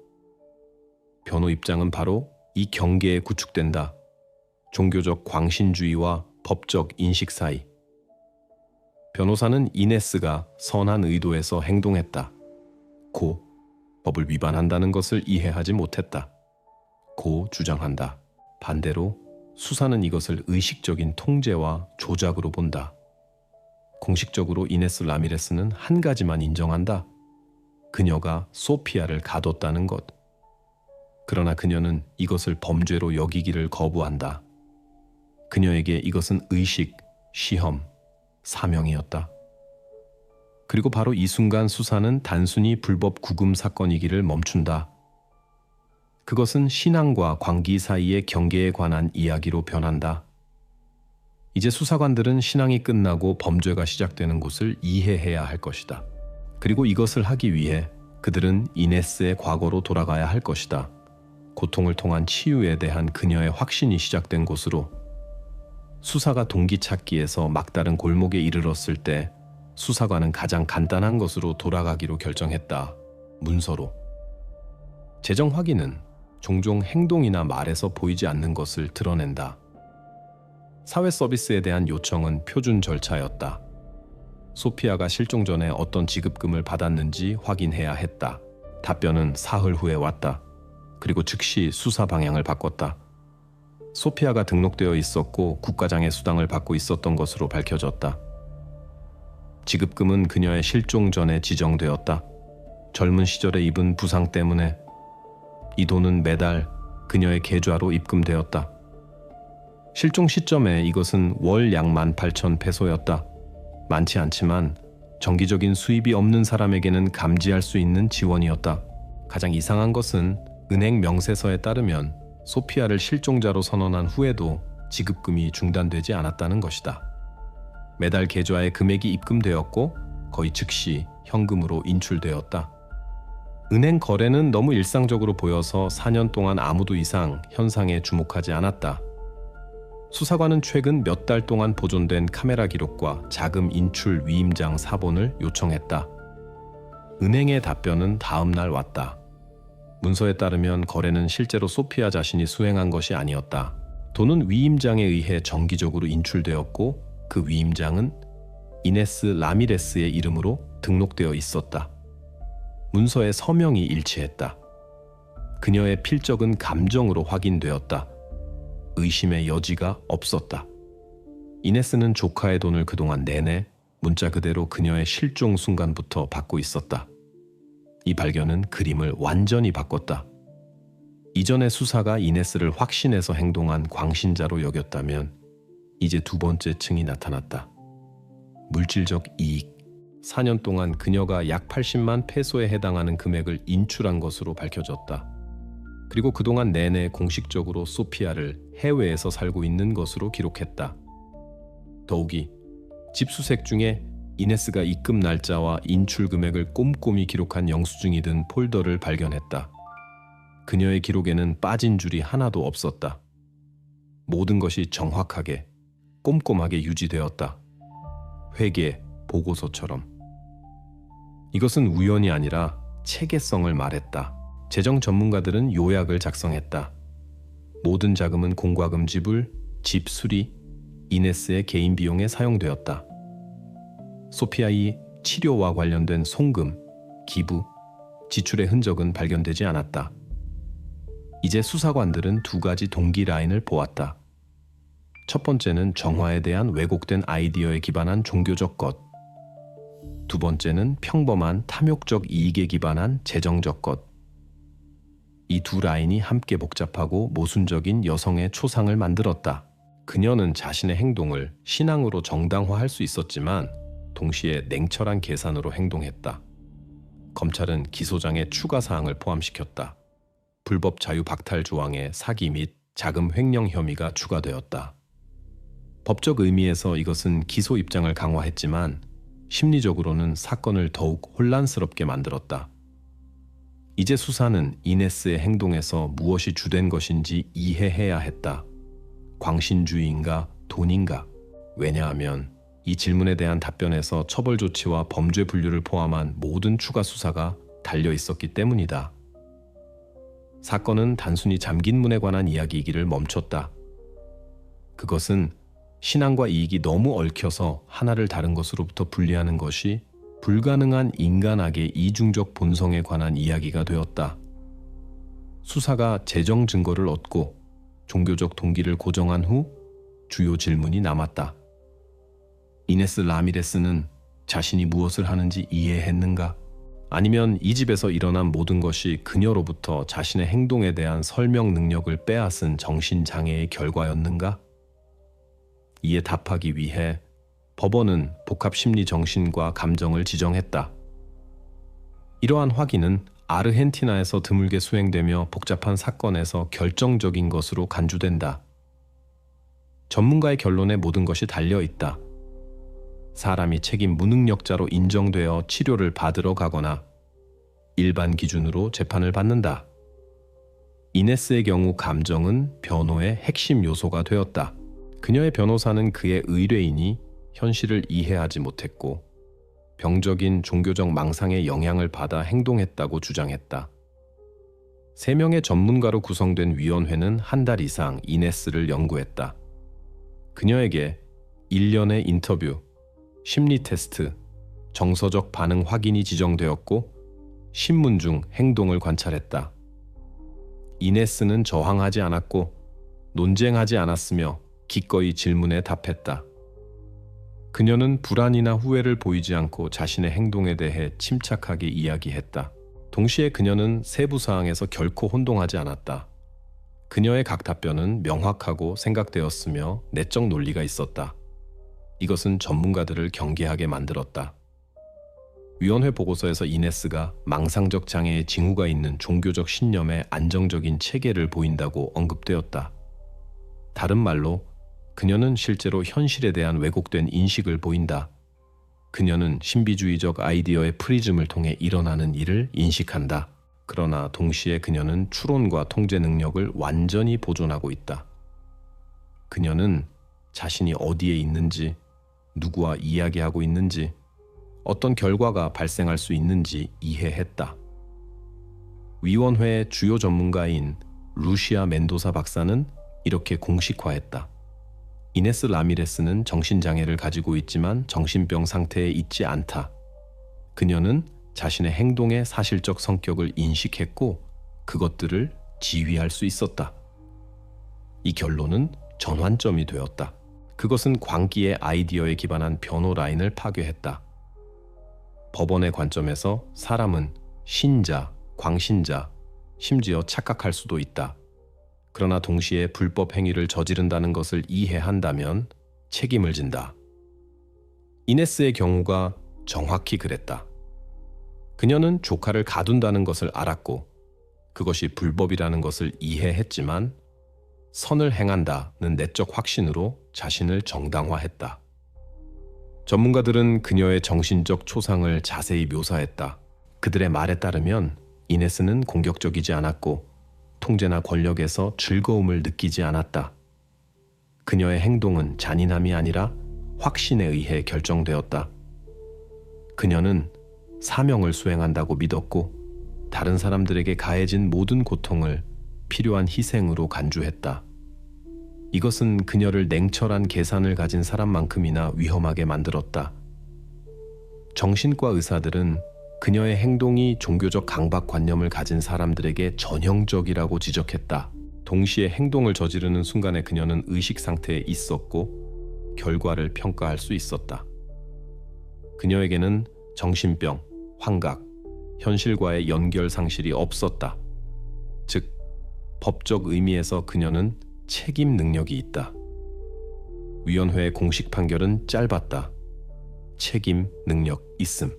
변호 입장은 바로 이 경계에 구축된다. 종교적 광신주의와 법적 인식 사이. 변호사는 이네스가 선한 의도에서 행동했다. 고 법을 위반한다는 것을 이해하지 못했다. 고 주장한다. 반대로 수사는 이것을 의식적인 통제와 조작으로 본다. 공식적으로 이네스 라미레스는 한 가지만 인정한다. 그녀가 소피아를 가뒀다는 것. 그러나 그녀는 이것을 범죄로 여기기를 거부한다. 그녀에게 이것은 의식, 시험, 사명이었다. 그리고 바로 이 순간 수사는 단순히 불법 구금 사건이기를 멈춘다. 그것은 신앙과 광기 사이의 경계에 관한 이야기로 변한다. 이제 수사관들은 신앙이 끝나고 범죄가 시작되는 곳을 이해해야 할 것이다. 그리고 이것을 하기 위해 그들은 이네스의 과거로 돌아가야 할 것이다. 고통을 통한 치유에 대한 그녀의 확신이 시작된 곳으로. 수사가 동기 찾기에서 막다른 골목에 이르렀을 때 수사관은 가장 간단한 것으로 돌아가기로 결정했다. 문서로. 재정 확인은 종종 행동이나 말에서 보이지 않는 것을 드러낸다. 사회 서비스에 대한 요청은 표준 절차였다. 소피아가 실종 전에 어떤 지급금을 받았는지 확인해야 했다. 답변은 사흘 후에 왔다. 그리고 즉시 수사 방향을 바꿨다. 소피아가 등록되어 있었고 국가장애 수당을 받고 있었던 것으로 밝혀졌다. 지급금은 그녀의 실종 전에 지정되었다. 젊은 시절에 입은 부상 때문에. 이 돈은 매달 그녀의 계좌로 입금되었다. 실종 시점에 이것은 월 약 18,000페소였다. 많지 않지만 정기적인 수입이 없는 사람에게는 감지할 수 있는 지원이었다. 가장 이상한 것은 은행 명세서에 따르면 소피아를 실종자로 선언한 후에도 지급금이 중단되지 않았다는 것이다. 매달 계좌에 금액이 입금되었고 거의 즉시 현금으로 인출되었다. 은행 거래는 너무 일상적으로 보여서 4년 동안 아무도 이상 현상에 주목하지 않았다. 수사관은 최근 몇 달 동안 보존된 카메라 기록과 자금 인출 위임장 사본을 요청했다. 은행의 답변은 다음 날 왔다. 문서에 따르면 거래는 실제로 소피아 자신이 수행한 것이 아니었다. 돈은 위임장에 의해 정기적으로 인출되었고 그 위임장은 이네스 라미레스의 이름으로 등록되어 있었다. 문서의 서명이 일치했다. 그녀의 필적은 감정으로 확인되었다. 의심의 여지가 없었다. 이네스는 조카의 돈을 그동안 내내 문자 그대로 그녀의 실종 순간부터 받고 있었다. 이 발견은 그림을 완전히 바꿨다. 이전의 수사가 이네스를 확신해서 행동한 광신자로 여겼다면 이제 두 번째 층이 나타났다. 물질적 이익. 4년 동안 그녀가 약 80만 페소에 해당하는 금액을 인출한 것으로 밝혀졌다. 그리고 그동안 내내 공식적으로 소피아를 해외에서 살고 있는 것으로 기록했다. 더욱이 집수색 중에 이네스가 입금 날짜와 인출 금액을 꼼꼼히 기록한 영수증이 든 폴더를 발견했다. 그녀의 기록에는 빠진 줄이 하나도 없었다. 모든 것이 정확하게, 꼼꼼하게 유지되었다. 회계, 보고서처럼. 이것은 우연이 아니라 체계성을 말했다. 재정 전문가들은 요약을 작성했다. 모든 자금은 공과금 지불, 집 수리, 이네스의 개인 비용에 사용되었다. 소피아의 치료와 관련된 송금, 기부, 지출의 흔적은 발견되지 않았다. 이제 수사관들은 두 가지 동기 라인을 보았다. 첫 번째는 정화에 대한 왜곡된 아이디어에 기반한 종교적 것. 두 번째는 평범한 탐욕적 이익에 기반한 재정적 것. 이 두 라인이 함께 복잡하고 모순적인 여성의 초상을 만들었다. 그녀는 자신의 행동을 신앙으로 정당화할 수 있었지만 동시에 냉철한 계산으로 행동했다. 검찰은 기소장에 추가 사항을 포함시켰다. 불법 자유 박탈 조항에 사기 및 자금 횡령 혐의가 추가되었다. 법적 의미에서 이것은 기소 입장을 강화했지만 심리적으로는 사건을 더욱 혼란스럽게 만들었다. 이제 수사는 이네스의 행동에서 무엇이 주된 것인지 이해해야 했다. 광신주의인가 돈인가? 왜냐하면 이 질문에 대한 답변에서 처벌 조치와 범죄 분류를 포함한 모든 추가 수사가 달려 있었기 때문이다. 사건은 단순히 잠긴 문에 관한 이야기이기를 멈췄다. 그것은 신앙과 이익이 너무 얽혀서 하나를 다른 것으로부터 분리하는 것이 불가능한 인간악의 이중적 본성에 관한 이야기가 되었다. 수사가 재정 증거를 얻고 종교적 동기를 고정한 후 주요 질문이 남았다. 이네스 라미레스는 자신이 무엇을 하는지 이해했는가? 아니면 이 집에서 일어난 모든 것이 그녀로부터 자신의 행동에 대한 설명 능력을 빼앗은 정신장애의 결과였는가? 이에 답하기 위해 법원은 복합심리정신과 감정을 지정했다. 이러한 확인은 아르헨티나에서 드물게 수행되며 복잡한 사건에서 결정적인 것으로 간주된다. 전문가의 결론에 모든 것이 달려있다. 사람이 책임 무능력자로 인정되어 치료를 받으러 가거나 일반 기준으로 재판을 받는다. 이네스의 경우 감정은 변호의 핵심 요소가 되었다. 그녀의 변호사는 그의 의뢰인이 현실을 이해하지 못했고 병적인 종교적 망상의 영향을 받아 행동했다고 주장했다. 3명의 전문가로 구성된 위원회는 한 달 이상 이네스를 연구했다. 그녀에게 1년의 인터뷰, 심리 테스트, 정서적 반응 확인이 지정되었고 신문 중 행동을 관찰했다. 이네스는 저항하지 않았고 논쟁하지 않았으며 기꺼이 질문에 답했다. 그녀는 불안이나 후회를 보이지 않고 자신의 행동에 대해 침착하게 이야기했다. 동시에 그녀는 세부 사항에서 결코 혼동하지 않았다. 그녀의 각 답변은 명확하고 생각되었으며 내적 논리가 있었다. 이것은 전문가들을 경계하게 만들었다. 위원회 보고서에서 이네스가 망상적 장애의 징후가 있는 종교적 신념의 안정적인 체계를 보인다고 언급되었다. 다른 말로 그녀는 실제로 현실에 대한 왜곡된 인식을 보인다. 그녀는 신비주의적 아이디어의 프리즘을 통해 일어나는 일을 인식한다. 그러나 동시에 그녀는 추론과 통제 능력을 완전히 보존하고 있다. 그녀는 자신이 어디에 있는지, 누구와 이야기하고 있는지, 어떤 결과가 발생할 수 있는지 이해했다. 위원회의 주요 전문가인 루시아 멘도사 박사는 이렇게 공식화했다. 이네스 라미레스는 정신장애를 가지고 있지만 정신병 상태에 있지 않다. 그녀는 자신의 행동의 사실적 성격을 인식했고 그것들을 지휘할 수 있었다. 이 결론은 전환점이 되었다. 그것은 광기의 아이디어에 기반한 변호 라인을 파괴했다. 법원의 관점에서 사람은 신자, 광신자, 심지어 착각할 수도 있다. 그러나 동시에 불법 행위를 저지른다는 것을 이해한다면 책임을 진다. 이네스의 경우가 정확히 그랬다. 그녀는 조카를 가둔다는 것을 알았고 그것이 불법이라는 것을 이해했지만 선을 행한다는 내적 확신으로 자신을 정당화했다. 전문가들은 그녀의 정신적 초상을 자세히 묘사했다. 그들의 말에 따르면 이네스는 공격적이지 않았고 통제나 권력에서 즐거움을 느끼지 않았다. 그녀의 행동은 잔인함이 아니라 확신에 의해 결정되었다. 그녀는 사명을 수행한다고 믿었고 다른 사람들에게 가해진 모든 고통을 필요한 희생으로 간주했다. 이것은 그녀를 냉철한 계산을 가진 사람만큼이나 위험하게 만들었다. 정신과 의사들은 그녀의 행동이 종교적 강박관념을 가진 사람들에게 전형적이라고 지적했다. 동시에 행동을 저지르는 순간에 그녀는 의식 상태에 있었고 결과를 평가할 수 있었다. 그녀에게는 정신병, 환각, 현실과의 연결 상실이 없었다. 즉, 법적 의미에서 그녀는 책임 능력이 있다. 위원회의 공식 판결은 짧았다. 책임 능력 있음.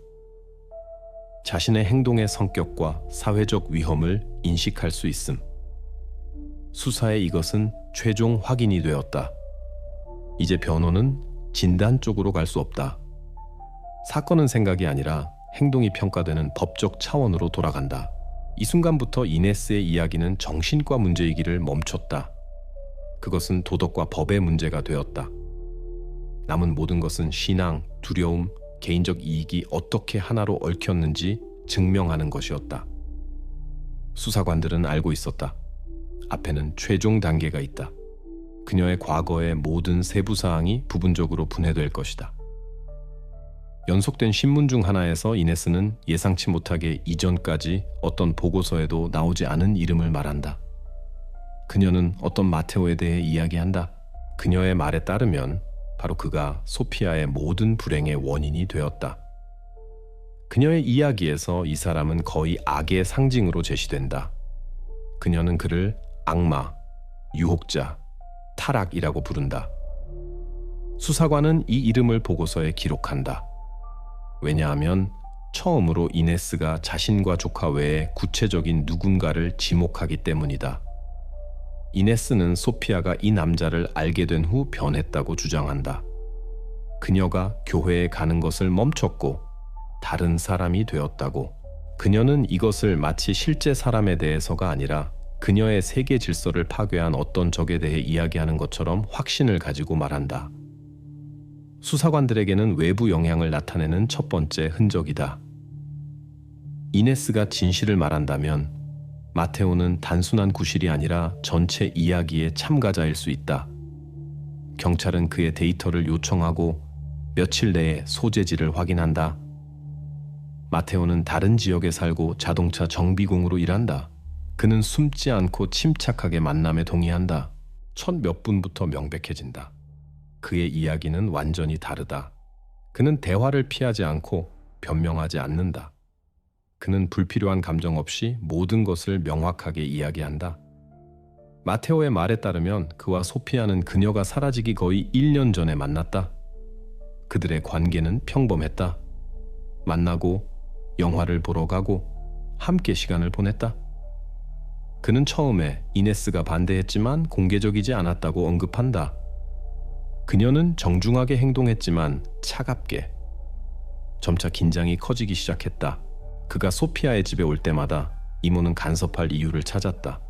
자신의 행동의 성격과 사회적 위험을 인식할 수 있음. 수사에 이것은 최종 확인이 되었다. 이제 변호는 진단 쪽으로 갈 수 없다. 사건은 생각이 아니라 행동이 평가되는 법적 차원으로 돌아간다. 이 순간부터 이네스의 이야기는 정신과 문제이기를 멈췄다. 그것은 도덕과 법의 문제가 되었다. 남은 모든 것은 신앙, 두려움, 개인적 이익이 어떻게 하나로 얽혔는지 증명하는 것이었다. 수사관들은 알고 있었다. 앞에는 최종 단계가 있다. 그녀의 과거의 모든 세부 사항이 부분적으로 분해될 것이다. 연속된 신문 중 하나에서 이네스는 예상치 못하게 이전까지 어떤 보고서에도 나오지 않은 이름을 말한다. 그녀는 어떤 마테오에 대해 이야기한다. 그녀의 말에 따르면 바로 그가 소피아의 모든 불행의 원인이 되었다. 그녀의 이야기에서 이 사람은 거의 악의 상징으로 제시된다. 그녀는 그를 악마, 유혹자, 타락이라고 부른다. 수사관은 이 이름을 보고서에 기록한다. 왜냐하면 처음으로 이네스가 자신과 조카 외에 구체적인 누군가를 지목하기 때문이다. 이네스는 소피아가 이 남자를 알게 된 후 변했다고 주장한다. 그녀가 교회에 가는 것을 멈췄고 다른 사람이 되었다고. 그녀는 이것을 마치 실제 사람에 대해서가 아니라 그녀의 세계 질서를 파괴한 어떤 적에 대해 이야기하는 것처럼 확신을 가지고 말한다. 수사관들에게는 외부 영향을 나타내는 첫 번째 흔적이다. 이네스가 진실을 말한다면 마테오는 단순한 구실이 아니라 전체 이야기의 참가자일 수 있다. 경찰은 그의 데이터를 요청하고 며칠 내에 소재지를 확인한다. 마테오는 다른 지역에 살고 자동차 정비공으로 일한다. 그는 숨지 않고 침착하게 만남에 동의한다. 첫 몇 분부터 명백해진다. 그의 이야기는 완전히 다르다. 그는 대화를 피하지 않고 변명하지 않는다. 그는 불필요한 감정 없이 모든 것을 명확하게 이야기한다. 마테오의 말에 따르면 그와 소피아는 그녀가 사라지기 거의 1년 전에 만났다. 그들의 관계는 평범했다. 만나고 영화를 보러 가고 함께 시간을 보냈다. 그는 처음에 이네스가 반대했지만 공개적이지 않았다고 언급한다. 그녀는 정중하게 행동했지만 차갑게. 점차 긴장이 커지기 시작했다. 그가 소피아의 집에 올 때마다 이모는 간섭할 이유를 찾았다.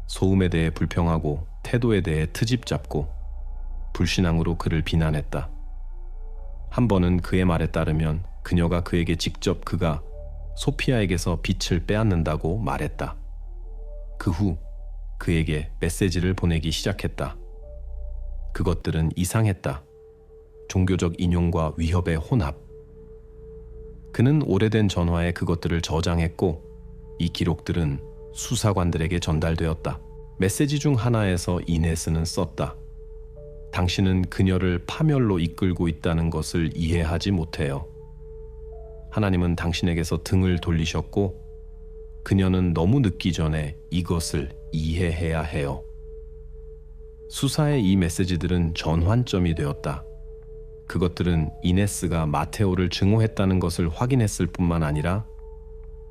소음에 대해 불평하고 태도에 대해 트집 잡고 불신앙으로 그를 비난했다. 한 번은 그의 말에 따르면 그녀가 그에게 직접 그가 소피아에게서 빛을 빼앗는다고 말했다. 그 후 그에게 메시지를 보내기 시작했다. 그것들은 이상했다. 종교적 인용과 위협의 혼합. 그는 오래된 전화에 그것들을 저장했고 이 기록들은 수사관들에게 전달되었다. 메시지 중 하나에서 이네스는 썼다. 당신은 그녀를 파멸로 이끌고 있다는 것을 이해하지 못해요. 하나님은 당신에게서 등을 돌리셨고 그녀는 너무 늦기 전에 이것을 이해해야 해요. 수사의 이 메시지들은 전환점이 되었다. 그것들은 이네스가 마테오를 증오했다는 것을 확인했을 뿐만 아니라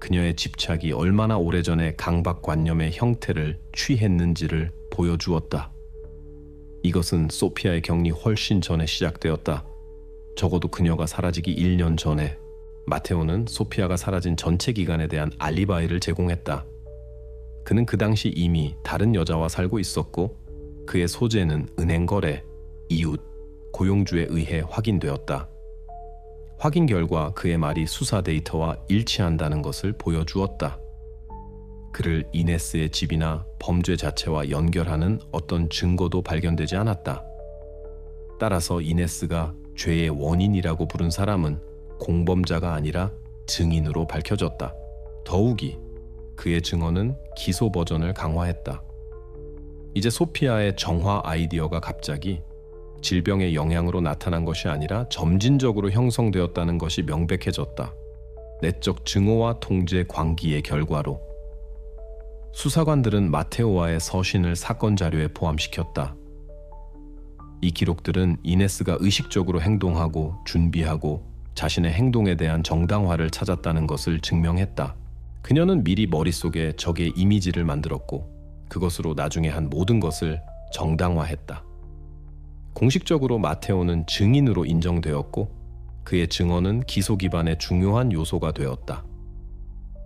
그녀의 집착이 얼마나 오래전에 강박관념의 형태를 취했는지를 보여주었다. 이것은 소피아의 격리 훨씬 전에 시작되었다. 적어도 그녀가 사라지기 1년 전에 마테오는 소피아가 사라진 전체 기간에 대한 알리바이를 제공했다. 그는 그 당시 이미 다른 여자와 살고 있었고 그의 소재는 은행 거래, 이웃, 고용주에 의해 확인되었다. 확인 결과 그의 말이 수사 데이터와 일치한다는 것을 보여주었다. 그를 이네스의 집이나 범죄 자체와 연결하는 어떤 증거도 발견되지 않았다. 따라서 이네스가 죄의 원인이라고 부른 사람은 공범자가 아니라 증인으로 밝혀졌다. 더욱이 그의 증언은 기소 버전을 강화했다. 이제 소피아의 정화 아이디어가 갑자기 질병의 영향으로 나타난 것이 아니라 점진적으로 형성되었다는 것이 명백해졌다. 내적 증오와 통제 광기의 결과로. 수사관들은 마테오와의 서신을 사건 자료에 포함시켰다. 이 기록들은 이네스가 의식적으로 행동하고 준비하고 자신의 행동에 대한 정당화를 찾았다는 것을 증명했다. 그녀는 미리 머릿속에 적의 이미지를 만들었고 그것으로 나중에 한 모든 것을 정당화했다. 공식적으로 마테오는 증인으로 인정되었고 그의 증언은 기소 기반의 중요한 요소가 되었다.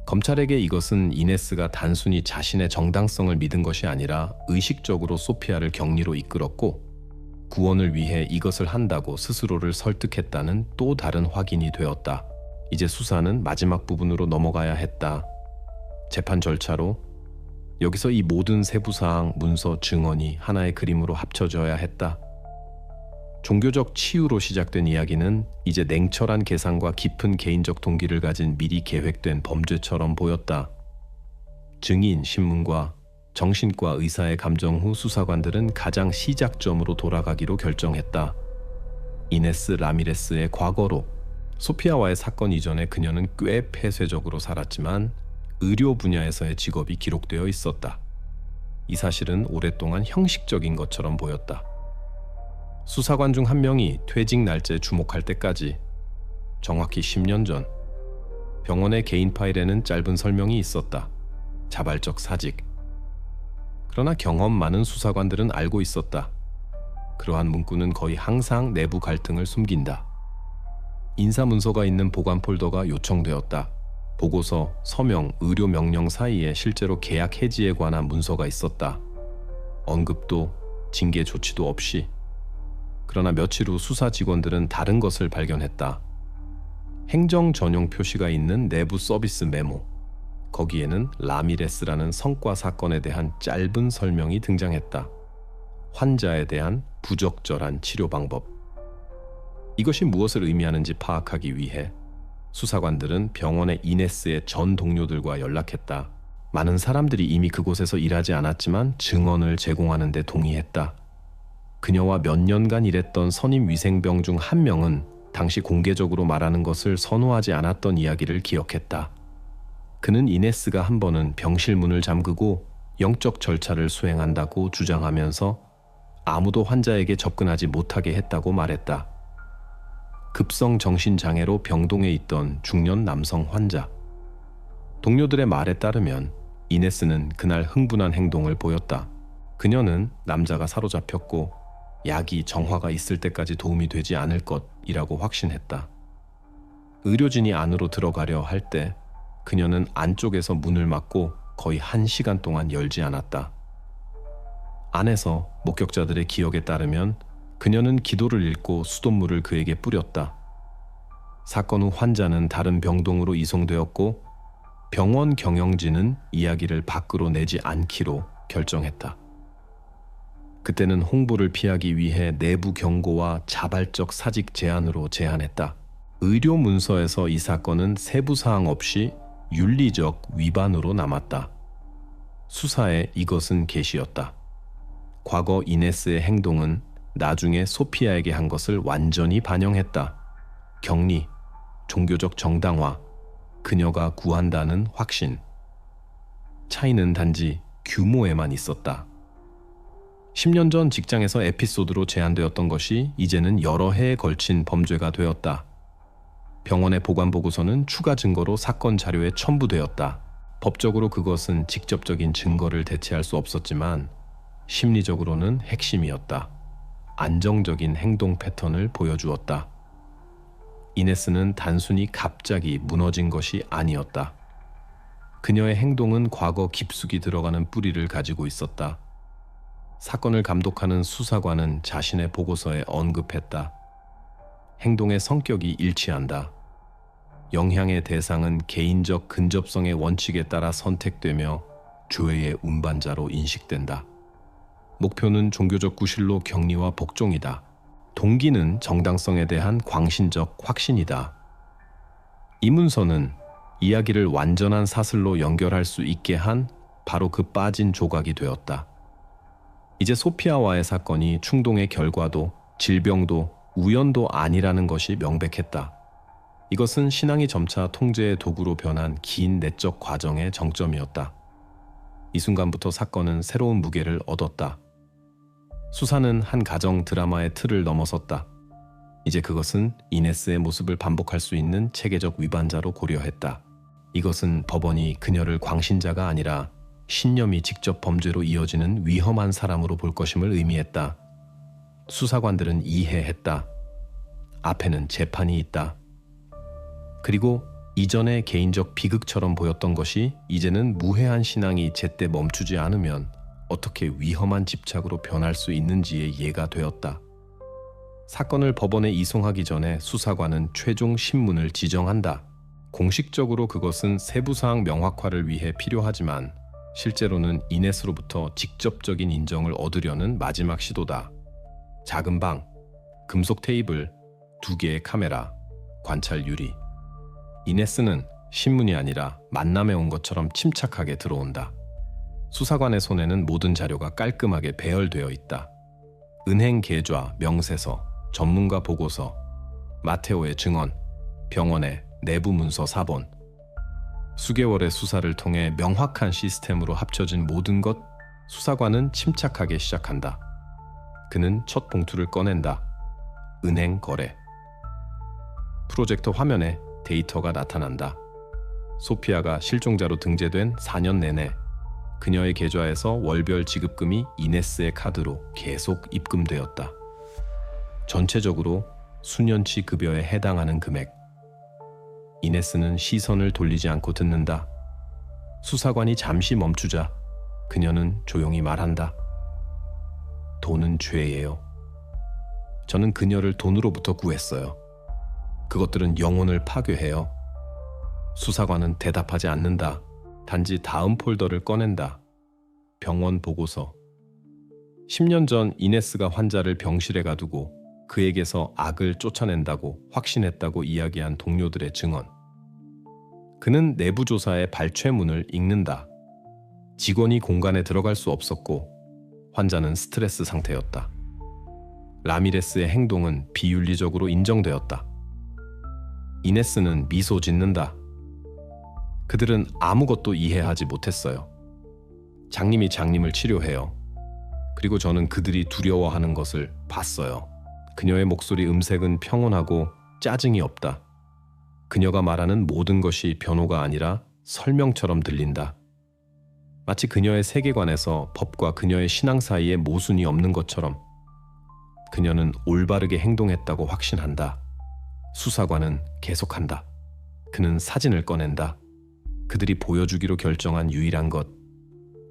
검찰에게 이것은 이네스가 단순히 자신의 정당성을 믿은 것이 아니라 의식적으로 소피아를 격리로 이끌었고 구원을 위해 이것을 한다고 스스로를 설득했다는 또 다른 확인이 되었다. 이제 수사는 마지막 부분으로 넘어가야 했다. 재판 절차로. 여기서 이 모든 세부사항, 문서, 증언이 하나의 그림으로 합쳐져야 했다. 종교적 치유로 시작된 이야기는 이제 냉철한 계산과 깊은 개인적 동기를 가진 미리 계획된 범죄처럼 보였다. 증인, 신문과 정신과 의사의 감정 후 수사관들은 가장 시작점으로 돌아가기로 결정했다. 이네스 라미레스의 과거로. 소피아와의 사건 이전에 그녀는 꽤 폐쇄적으로 살았지만 의료 분야에서의 직업이 기록되어 있었다. 이 사실은 오랫동안 형식적인 것처럼 보였다. 수사관 중 한 명이 퇴직 날짜에 주목할 때까지, 정확히 10년 전, 병원의 개인 파일에는 짧은 설명이 있었다. 자발적 사직. 그러나 경험 많은 수사관들은 알고 있었다. 그러한 문구는 거의 항상 내부 갈등을 숨긴다. 인사 문서가 있는 보관 폴더가 요청되었다. 보고서, 서명, 의료 명령 사이에 실제로 계약 해지에 관한 문서가 있었다. 언급도 징계 조치도 없이. 그러나 며칠 후 수사 직원들은 다른 것을 발견했다. 행정 전용 표시가 있는 내부 서비스 메모. 거기에는 라미레스라는 성과 사건에 대한 짧은 설명이 등장했다. 환자에 대한 부적절한 치료 방법. 이것이 무엇을 의미하는지 파악하기 위해 수사관들은 병원의 이네스의 전 동료들과 연락했다. 많은 사람들이 이미 그곳에서 일하지 않았지만 증언을 제공하는 데 동의했다. 그녀와 몇 년간 일했던 선임 위생병 중 한 명은 당시 공개적으로 말하는 것을 선호하지 않았던 이야기를 기억했다. 그는 이네스가 한 번은 병실 문을 잠그고 영적 절차를 수행한다고 주장하면서 아무도 환자에게 접근하지 못하게 했다고 말했다. 급성 정신장애로 병동에 있던 중년 남성 환자. 동료들의 말에 따르면 이네스는 그날 흥분한 행동을 보였다. 그녀는 남자가 사로잡혔고 약이 정화가 있을 때까지 도움이 되지 않을 것이라고 확신했다. 의료진이 안으로 들어가려 할 때 그녀는 안쪽에서 문을 막고 거의 1시간 동안 열지 않았다. 안에서 목격자들의 기억에 따르면 그녀는 기도를 읽고 수돗물을 그에게 뿌렸다. 사건 후 환자는 다른 병동으로 이송되었고 병원 경영진은 이야기를 밖으로 내지 않기로 결정했다. 그때는 홍보를 피하기 위해 내부 경고와 자발적 사직 제한으로 제한했다. 의료 문서에서 이 사건은 세부 사항 없이 윤리적 위반으로 남았다. 수사에 이것은 계시였다. 과거 이네스의 행동은 나중에 소피아에게 한 것을 완전히 반영했다. 격리, 종교적 정당화, 그녀가 구한다는 확신. 차이는 단지 규모에만 있었다. 10년 전 직장에서 에피소드로 제한되었던 것이 이제는 여러 해에 걸친 범죄가 되었다. 병원의 보관 보고서는 추가 증거로 사건 자료에 첨부되었다. 법적으로 그것은 직접적인 증거를 대체할 수 없었지만 심리적으로는 핵심이었다. 안정적인 행동 패턴을 보여주었다. 이네스는 단순히 갑자기 무너진 것이 아니었다. 그녀의 행동은 과거 깊숙이 들어가는 뿌리를 가지고 있었다. 사건을 감독하는 수사관은 자신의 보고서에 언급했다. 행동의 성격이 일치한다. 영향의 대상은 개인적 근접성의 원칙에 따라 선택되며 죄의 운반자로 인식된다. 목표는 종교적 구실로 격리와 복종이다. 동기는 정당성에 대한 광신적 확신이다. 이 문서는 이야기를 완전한 사슬로 연결할 수 있게 한 바로 그 빠진 조각이 되었다. 이제 소피아와의 사건이 충동의 결과도 질병도 우연도 아니라는 것이 명백했다. 이것은 신앙이 점차 통제의 도구로 변한 긴 내적 과정의 정점이었다. 이 순간부터 사건은 새로운 무게를 얻었다. 수사는 한 가정 드라마의 틀을 넘어섰다. 이제 그것은 이네스의 모습을 반복할 수 있는 체계적 위반자로 고려했다. 이것은 법원이 그녀를 광신자가 아니라 신념이 직접 범죄로 이어지는 위험한 사람으로 볼 것임을 의미했다. 수사관들은 이해했다. 앞에는 재판이 있다. 그리고 이전의 개인적 비극처럼 보였던 것이 이제는 무해한 신앙이 제때 멈추지 않으면 어떻게 위험한 집착으로 변할 수 있는지의 예가 되었다. 사건을 법원에 이송하기 전에 수사관은 최종 신문을 지정한다. 공식적으로 그것은 세부사항 명확화를 위해 필요하지만 실제로는 이네스로부터 직접적인 인정을 얻으려는 마지막 시도다. 작은 방, 금속 테이블, 2개의 카메라, 관찰 유리. 이네스는 신문이 아니라 만남에 온 것처럼 침착하게 들어온다. 수사관의 손에는 모든 자료가 깔끔하게 배열되어 있다. 은행 계좌, 명세서, 전문가 보고서, 마테오의 증언, 병원의 내부 문서 4본. 수개월의 수사를 통해 명확한 시스템으로 합쳐진 모든 것. 수사관은 침착하게 시작한다. 그는 첫 봉투를 꺼낸다. 은행 거래. 프로젝터 화면에 데이터가 나타난다. 소피아가 실종자로 등재된 4년 내내 그녀의 계좌에서 월별 지급금이 이네스의 카드로 계속 입금되었다. 전체적으로 수년치 급여에 해당하는 금액. 이네스는 시선을 돌리지 않고 듣는다. 수사관이 잠시 멈추자 그녀는 조용히 말한다. 돈은 죄예요. 저는 그녀를 돈으로부터 구했어요. 그것들은 영혼을 파괴해요. 수사관은 대답하지 않는다. 단지 다음 폴더를 꺼낸다. 병원 보고서. 10년 전 이네스가 환자를 병실에 가두고 그에게서 악을 쫓아낸다고 확신했다고 이야기한 동료들의 증언. 그는 내부 조사의 발췌문을 읽는다. 직원이 공간에 들어갈 수 없었고 환자는 스트레스 상태였다. 라미레스의 행동은 비윤리적으로 인정되었다. 이네스는 미소 짓는다. 그들은 아무것도 이해하지 못했어요. 장님이 장님을 치료해요. 그리고 저는 그들이 두려워하는 것을 봤어요. 그녀의 목소리 음색은 평온하고 짜증이 없다. 그녀가 말하는 모든 것이 변호가 아니라 설명처럼 들린다. 마치 그녀의 세계관에서 법과 그녀의 신앙 사이에 모순이 없는 것처럼. 그녀는 올바르게 행동했다고 확신한다. 수사관은 계속한다. 그는 사진을 꺼낸다. 그들이 보여주기로 결정한 유일한 것.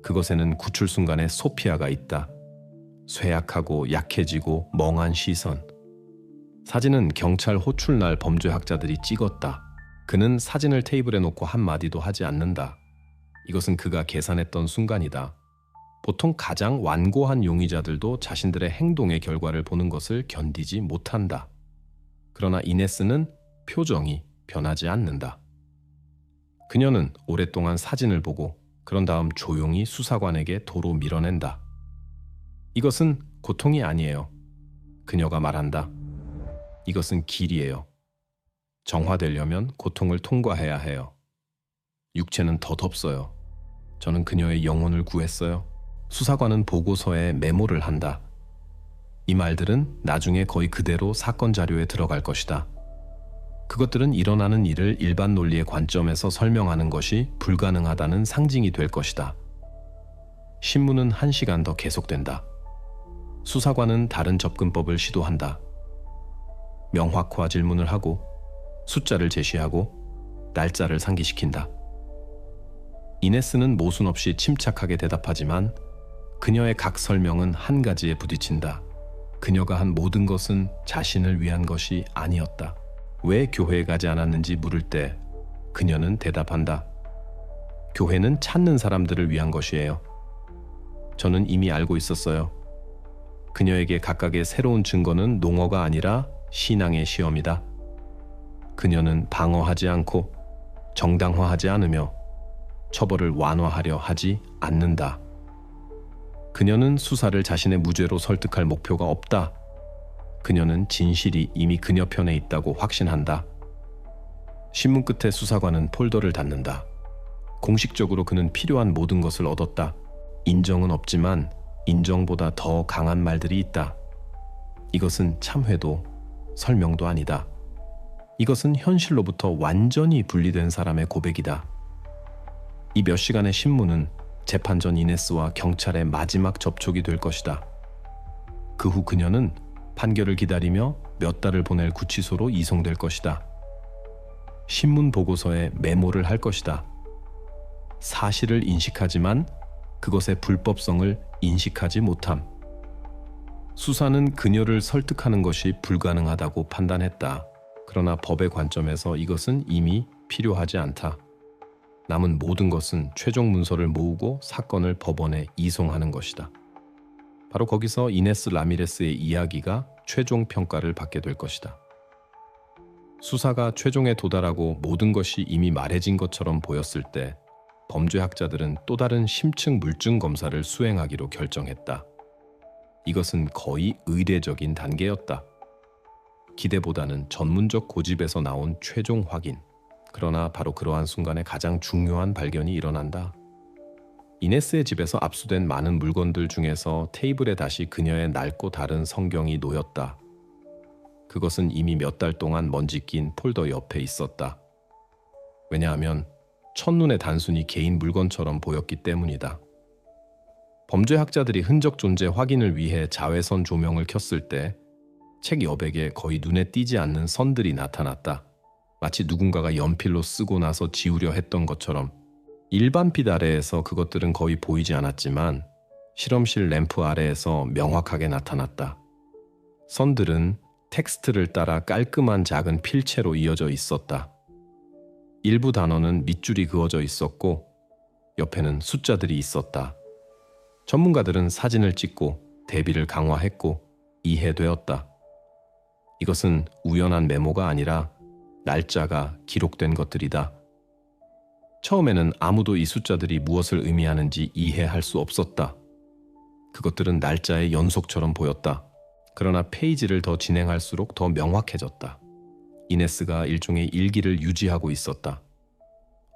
그것에는 구출 순간에 소피아가 있다. 쇠약하고 약해지고 멍한 시선. 사진은 경찰 호출날 범죄학자들이 찍었다. 그는 사진을 테이블에 놓고 한마디도 하지 않는다. 이것은 그가 계산했던 순간이다. 보통 가장 완고한 용의자들도 자신들의 행동의 결과를 보는 것을 견디지 못한다. 그러나 이네스는 표정이 변하지 않는다. 그녀는 오랫동안 사진을 보고 그런 다음 조용히 수사관에게 도로 밀어낸다. 이것은 고통이 아니에요. 그녀가 말한다. 이것은 길이에요. 정화되려면 고통을 통과해야 해요. 육체는 덧없어요. 저는 그녀의 영혼을 구했어요. 수사관은 보고서에 메모를 한다. 이 말들은 나중에 거의 그대로 사건 자료에 들어갈 것이다. 그것들은 일어나는 일을 일반 논리의 관점에서 설명하는 것이 불가능하다는 상징이 될 것이다. 신문은 1시간 더 계속된다. 수사관은 다른 접근법을 시도한다. 명확화 질문을 하고 숫자를 제시하고 날짜를 상기시킨다. 이네스는 모순 없이 침착하게 대답하지만 그녀의 각 설명은 한 가지에 부딪힌다. 그녀가 한 모든 것은 자신을 위한 것이 아니었다. 왜 교회에 가지 않았는지 물을 때 그녀는 대답한다. 교회는 찾는 사람들을 위한 것이에요. 저는 이미 알고 있었어요. 그녀에게 각각의 새로운 증거는 농어가 아니라 신앙의 시험이다. 그녀는 방어하지 않고 정당화하지 않으며 처벌을 완화하려 하지 않는다. 그녀는 수사를 자신의 무죄로 설득할 목표가 없다. 그녀는 진실이 이미 그녀 편에 있다고 확신한다. 신문 끝에 수사관은 폴더를 닫는다. 공식적으로 그는 필요한 모든 것을 얻었다. 인정은 없지만 인정보다 더 강한 말들이 있다. 이것은 참회도 설명도 아니다. 이것은 현실로부터 완전히 분리된 사람의 고백이다. 이 몇 시간의 신문은 재판 전 이네스와 경찰의 마지막 접촉이 될 것이다. 그 후 그녀는 판결을 기다리며 몇 달을 보낼 구치소로 이송될 것이다. 신문 보고서에 메모를 할 것이다. 사실을 인식하지만 그것의 불법성을 인식하지 못함. 수사는 그녀를 설득하는 것이 불가능하다고 판단했다. 그러나 법의 관점에서 이것은 이미 필요하지 않다. 남은 모든 것은 최종 문서를 모으고 사건을 법원에 이송하는 것이다. 바로 거기서 이네스 라미레스의 이야기가 최종 평가를 받게 될 것이다. 수사가 최종에 도달하고 모든 것이 이미 말해진 것처럼 보였을 때 범죄학자들은 또 다른 심층 물증 검사를 수행하기로 결정했다. 이것은 거의 의례적인 단계였다. 기대보다는 전문적 고집에서 나온 최종 확인. 그러나 바로 그러한 순간에 가장 중요한 발견이 일어난다. 이네스의 집에서 압수된 많은 물건들 중에서 테이블에 다시 그녀의 낡고 다른 성경이 놓였다. 그것은 이미 몇 달 동안 먼지 낀 폴더 옆에 있었다. 왜냐하면 첫눈에 단순히 개인 물건처럼 보였기 때문이다. 범죄학자들이 흔적 존재 확인을 위해 자외선 조명을 켰을 때 책 여백에 거의 눈에 띄지 않는 선들이 나타났다. 마치 누군가가 연필로 쓰고 나서 지우려 했던 것처럼. 일반 빛 아래에서 그것들은 거의 보이지 않았지만 실험실 램프 아래에서 명확하게 나타났다. 선들은 텍스트를 따라 깔끔한 작은 필체로 이어져 있었다. 일부 단어는 밑줄이 그어져 있었고 옆에는 숫자들이 있었다. 전문가들은 사진을 찍고 대비를 강화했고 이해되었다. 이것은 우연한 메모가 아니라 날짜가 기록된 것들이다. 처음에는 아무도 이 숫자들이 무엇을 의미하는지 이해할 수 없었다. 그것들은 날짜의 연속처럼 보였다. 그러나 페이지를 더 진행할수록 더 명확해졌다. 이네스가 일종의 일기를 유지하고 있었다.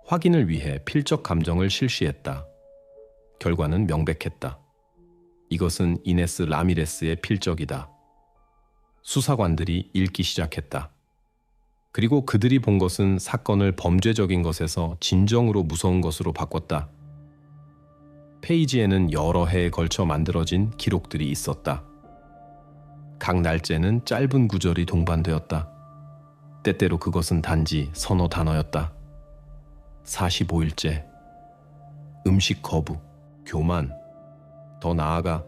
확인을 위해 필적 감정을 실시했다. 결과는 명백했다. 이것은 이네스 라미레스의 필적이다. 수사관들이 읽기 시작했다. 그리고 그들이 본 것은 사건을 범죄적인 것에서 진정으로 무서운 것으로 바꿨다. 페이지에는 여러 해에 걸쳐 만들어진 기록들이 있었다. 각 날짜에는 짧은 구절이 동반되었다. 때때로 그것은 단지 서너 단어였다. 45일째, 음식 거부, 교만, 더 나아가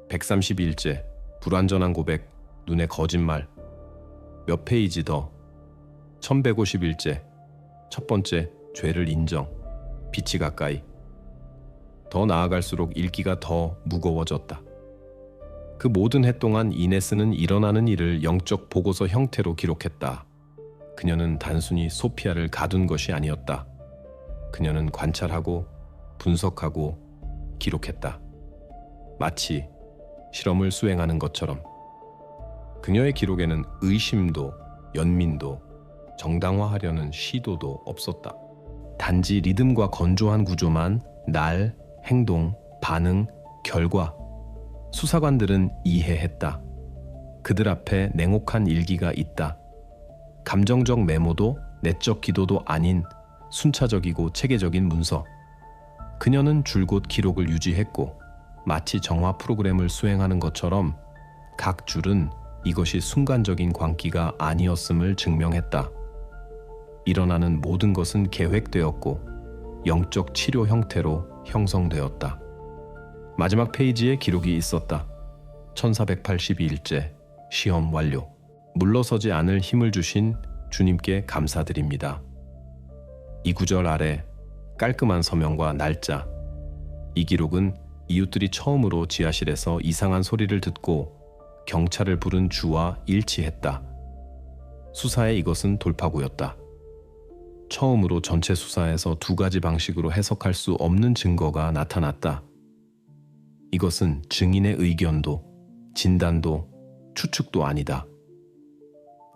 132일째, 불완전한 고백, 눈의 거짓말, 몇 페이지 더, 1150일째, 첫 번째, 죄를 인정, 빛이 가까이. 더 나아갈수록 읽기가 더 무거워졌다. 그 모든 해 동안 이네스는 일어나는 일을 영적 보고서 형태로 기록했다. 그녀는 단순히 소피아를 가둔 것이 아니었다. 그녀는 관찰하고 분석하고 기록했다. 마치 실험을 수행하는 것처럼. 그녀의 기록에는 의심도 연민도 정당화하려는 시도도 없었다. 단지 리듬과 건조한 구조만 날, 행동, 반응, 결과. 수사관들은 이해했다. 그들 앞에 냉혹한 일기가 있다. 감정적 메모도 내적 기도도 아닌 순차적이고 체계적인 문서. 그녀는 줄곧 기록을 유지했고 마치 정화 프로그램을 수행하는 것처럼 각 줄은 이것이 순간적인 광기가 아니었음을 증명했다. 일어나는 모든 것은 계획되었고 영적 치료 형태로 형성되었다. 마지막 페이지에 기록이 있었다. 1482일째 시험 완료. 물러서지 않을 힘을 주신 주님께 감사드립니다. 이 구절 아래 깔끔한 서명과 날짜. 이 기록은 이웃들이 처음으로 지하실에서 이상한 소리를 듣고 경찰을 부른 주와 일치했다. 수사에 이것은 돌파구였다. 처음으로 전체 수사에서 두 가지 방식으로 해석할 수 없는 증거가 나타났다. 이것은 증인의 의견도, 진단도, 추측도 아니다.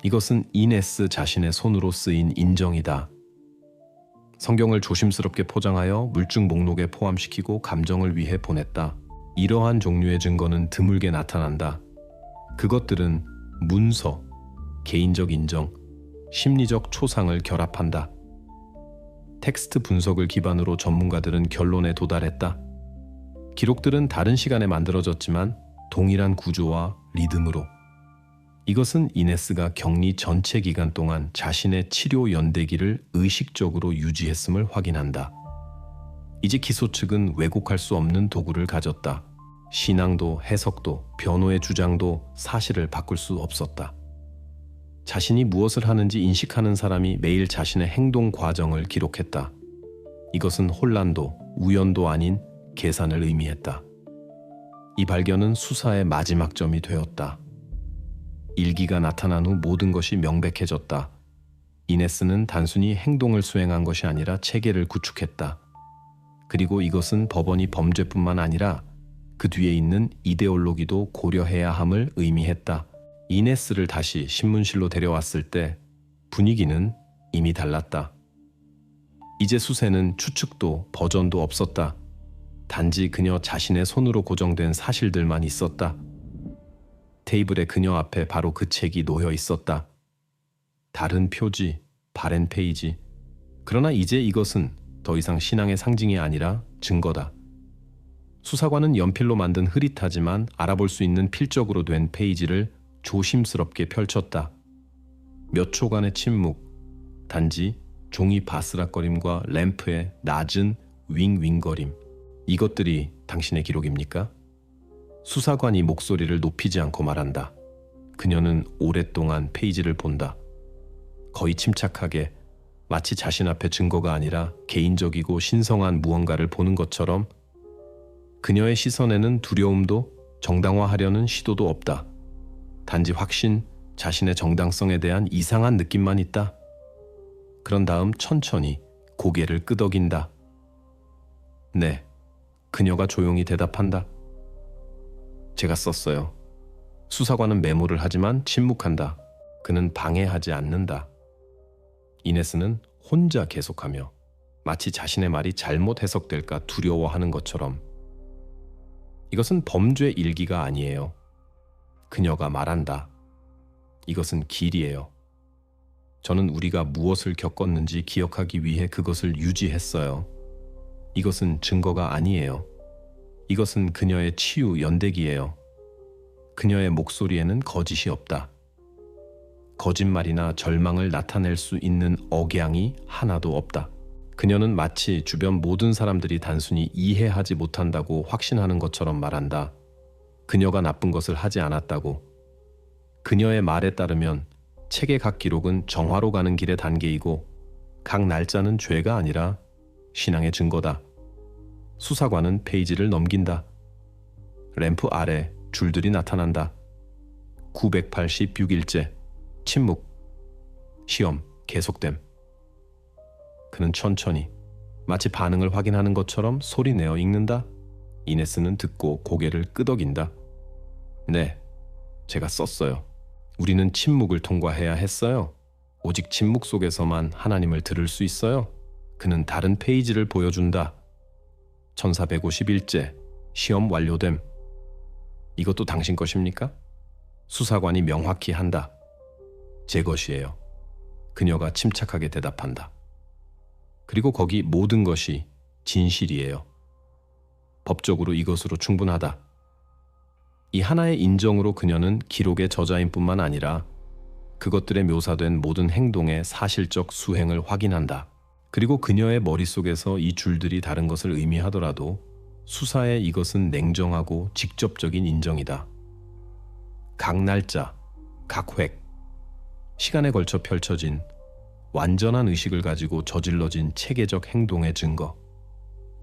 이것은 이네스 자신의 손으로 쓰인 인정이다. 성경을 조심스럽게 포장하여 물증 목록에 포함시키고 감정을 위해 보냈다. 이러한 종류의 증거는 드물게 나타난다. 그것들은 문서, 개인적 인정, 심리적 초상을 결합한다. 텍스트 분석을 기반으로 전문가들은 결론에 도달했다. 기록들은 다른 시간에 만들어졌지만 동일한 구조와 리듬으로. 이것은 이네스가 격리 전체 기간 동안 자신의 치료 연대기를 의식적으로 유지했음을 확인한다. 이제 기소 측은 왜곡할 수 없는 도구를 가졌다. 신앙도 해석도 변호의 주장도 사실을 바꿀 수 없었다. 자신이 무엇을 하는지 인식하는 사람이 매일 자신의 행동 과정을 기록했다. 이것은 혼란도 우연도 아닌 계산을 의미했다. 이 발견은 수사의 마지막 점이 되었다. 일기가 나타난 후 모든 것이 명백해졌다. 이네스는 단순히 행동을 수행한 것이 아니라 체계를 구축했다. 그리고 이것은 법원이 범죄뿐만 아니라 그 뒤에 있는 이데올로기도 고려해야 함을 의미했다. 이네스를 다시 신문실로 데려왔을 때 분위기는 이미 달랐다. 이제 수세는 추측도 버전도 없었다. 단지 그녀 자신의 손으로 고정된 사실들만 있었다. 테이블에 그녀 앞에 바로 그 책이 놓여 있었다. 다른 표지, 바랜 페이지. 그러나 이제 이것은 더 이상 신앙의 상징이 아니라 증거다. 수사관은 연필로 만든 흐릿하지만 알아볼 수 있는 필적으로 된 페이지를 조심스럽게 펼쳤다. 몇 초간의 침묵, 단지 종이 바스락거림과 램프의 낮은 윙윙거림. 이것들이 당신의 기록입니까? 수사관이 목소리를 높이지 않고 말한다. 그녀는 오랫동안 페이지를 본다. 거의 침착하게, 마치 자신 앞에 증거가 아니라 개인적이고 신성한 무언가를 보는 것처럼. 그녀의 시선에는 두려움도 정당화하려는 시도도 없다. 단지 확신, 자신의 정당성에 대한 이상한 느낌만 있다. 그런 다음 천천히 고개를 끄덕인다. 네, 그녀가 조용히 대답한다. 제가 썼어요. 수사관은 메모를 하지만 침묵한다. 그는 방해하지 않는다. 이네스는 혼자 계속하며 마치 자신의 말이 잘못 해석될까 두려워하는 것처럼. 이것은 범죄 일기가 아니에요. 그녀가 말한다. 이것은 길이에요. 저는 우리가 무엇을 겪었는지 기억하기 위해 그것을 유지했어요. 이것은 증거가 아니에요. 이것은 그녀의 치유 연대기예요. 그녀의 목소리에는 거짓이 없다. 거짓말이나 절망을 나타낼 수 있는 억양이 하나도 없다. 그녀는 마치 주변 모든 사람들이 단순히 이해하지 못한다고 확신하는 것처럼 말한다. 그녀가 나쁜 것을 하지 않았다고. 그녀의 말에 따르면 책의 각 기록은 정화로 가는 길의 단계이고 각 날짜는 죄가 아니라 신앙의 증거다. 수사관은 페이지를 넘긴다. 램프 아래 줄들이 나타난다. 986일째, 침묵, 시험, 계속됨. 그는 천천히, 마치 반응을 확인하는 것처럼 소리내어 읽는다. 이네스는 듣고 고개를 끄덕인다. 네, 제가 썼어요. 우리는 침묵을 통과해야 했어요. 오직 침묵 속에서만 하나님을 들을 수 있어요. 그는 다른 페이지를 보여준다. 1451째, 시험 완료됨. 이것도 당신 것입니까? 수사관이 명확히 한다. 제 것이에요. 그녀가 침착하게 대답한다. 그리고 거기 모든 것이 진실이에요. 법적으로 이것으로 충분하다. 이 하나의 인정으로 그녀는 기록의 저자인 뿐만 아니라 그것들에 묘사된 모든 행동의 사실적 수행을 확인한다. 그리고 그녀의 머릿속에서 이 줄들이 다른 것을 의미하더라도 수사에 이것은 냉정하고 직접적인 인정이다. 각 날짜, 각 획, 시간에 걸쳐 펼쳐진 완전한 의식을 가지고 저질러진 체계적 행동의 증거.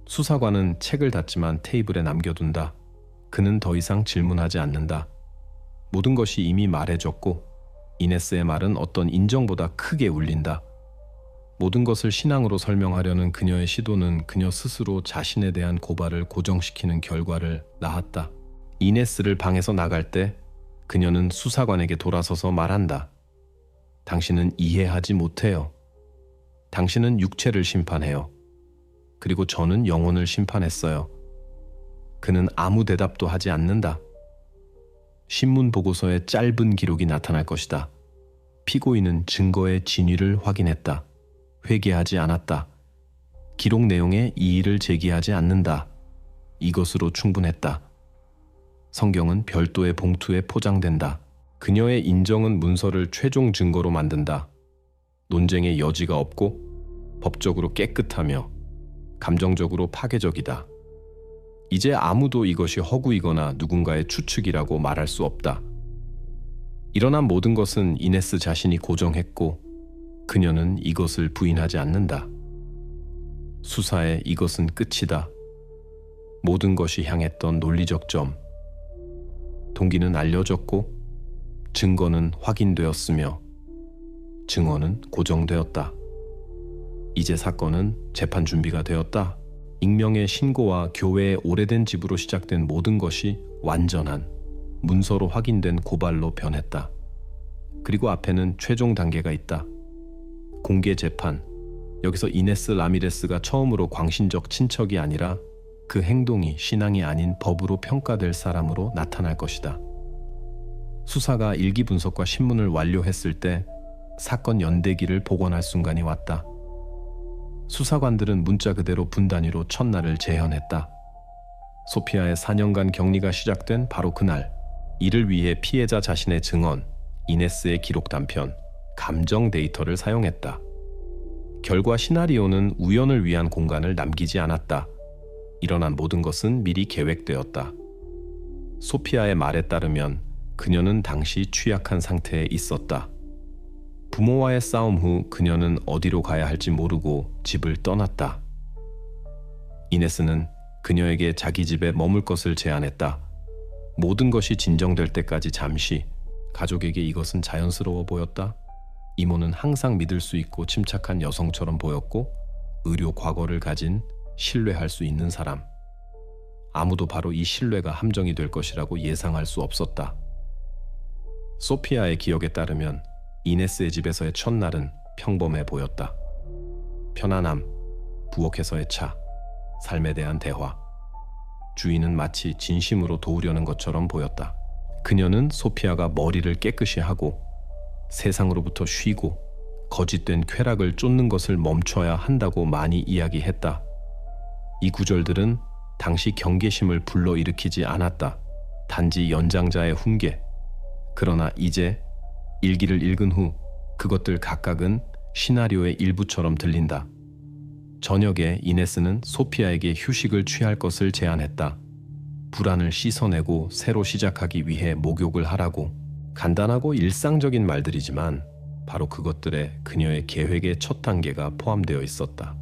수사관은 책을 닫지만 테이블에 남겨둔다. 그는 더 이상 질문하지 않는다. 모든 것이 이미 말해졌고 이네스의 말은 어떤 인정보다 크게 울린다. 모든 것을 신앙으로 설명하려는 그녀의 시도는 그녀 스스로 자신에 대한 고발을 고정시키는 결과를 낳았다. 이네스를 방에서 나갈 때 그녀는 수사관에게 돌아서서 말한다. 당신은 이해하지 못해요. 당신은 육체를 심판해요. 그리고 저는 영혼을 심판했어요. 그는 아무 대답도 하지 않는다. 신문 보고서에 짧은 기록이 나타날 것이다. 피고인은 증거의 진위를 확인했다. 회개하지 않았다. 기록 내용에 이의를 제기하지 않는다. 이것으로 충분했다. 성경은 별도의 봉투에 포장된다. 그녀의 인정은 문서를 최종 증거로 만든다. 논쟁의 여지가 없고 법적으로 깨끗하며 감정적으로 파괴적이다. 이제 아무도 이것이 허구이거나 누군가의 추측이라고 말할 수 없다. 일어난 모든 것은 이네스 자신이 고정했고 그녀는 이것을 부인하지 않는다. 수사에 이것은 끝이다. 모든 것이 향했던 논리적 점. 동기는 알려졌고 증거는 확인되었으며 증언은 고정되었다. 이제 사건은 재판 준비가 되었다. 익명의 신고와 교회의 오래된 집으로 시작된 모든 것이 완전한 문서로 확인된 고발로 변했다. 그리고 앞에는 최종 단계가 있다. 공개 재판. 여기서 이네스 라미레스가 처음으로 광신적 친척이 아니라 그 행동이 신앙이 아닌 법으로 평가될 사람으로 나타날 것이다. 수사가 일기 분석과 신문을 완료했을 때 사건 연대기를 복원할 순간이 왔다. 수사관들은 문자 그대로 분 단위로 첫날을 재현했다. 소피아의 4년간 격리가 시작된 바로 그날, 이를 위해 피해자 자신의 증언, 이네스의 기록 단편, 감정 데이터를 사용했다. 결과 시나리오는 우연을 위한 공간을 남기지 않았다. 일어난 모든 것은 미리 계획되었다. 소피아의 말에 따르면 그녀는 당시 취약한 상태에 있었다. 부모와의 싸움 후 그녀는 어디로 가야 할지 모르고 집을 떠났다. 이네스는 그녀에게 자기 집에 머물 것을 제안했다. 모든 것이 진정될 때까지 잠시. 가족에게 이것은 자연스러워 보였다. 이모는 항상 믿을 수 있고 침착한 여성처럼 보였고 의료 과거를 가진 신뢰할 수 있는 사람. 아무도 바로 이 신뢰가 함정이 될 것이라고 예상할 수 없었다. 소피아의 기억에 따르면 이네스의 집에서의 첫날은 평범해 보였다. 편안함, 부엌에서의 차, 삶에 대한 대화. 주인은 마치 진심으로 도우려는 것처럼 보였다. 그녀는 소피아가 머리를 깨끗이 하고 세상으로부터 쉬고 거짓된 쾌락을 쫓는 것을 멈춰야 한다고 많이 이야기했다. 이 구절들은 당시 경계심을 불러일으키지 않았다. 단지 연장자의 훈계. 그러나 이제 일기를 읽은 후 그것들 각각은 시나리오의 일부처럼 들린다. 저녁에 이네스는 소피아에게 휴식을 취할 것을 제안했다. 불안을 씻어내고 새로 시작하기 위해 목욕을 하라고. 간단하고 일상적인 말들이지만 바로 그것들에 그녀의 계획의 첫 단계가 포함되어 있었다.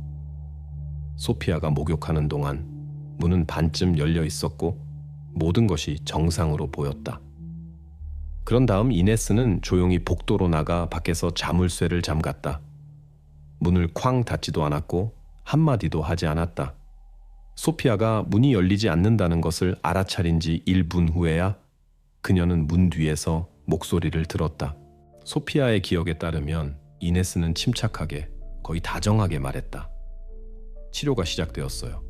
소피아가 목욕하는 동안 문은 반쯤 열려 있었고 모든 것이 정상으로 보였다. 그런 다음 이네스는 조용히 복도로 나가 밖에서 자물쇠를 잠갔다. 문을 쾅 닫지도 않았고 한마디도 하지 않았다. 소피아가 문이 열리지 않는다는 것을 알아차린 지 1분 후에야 그녀는 문 뒤에서 목소리를 들었다. 소피아의 기억에 따르면 이네스는 침착하게, 거의 다정하게 말했다. 치료가 시작되었어요.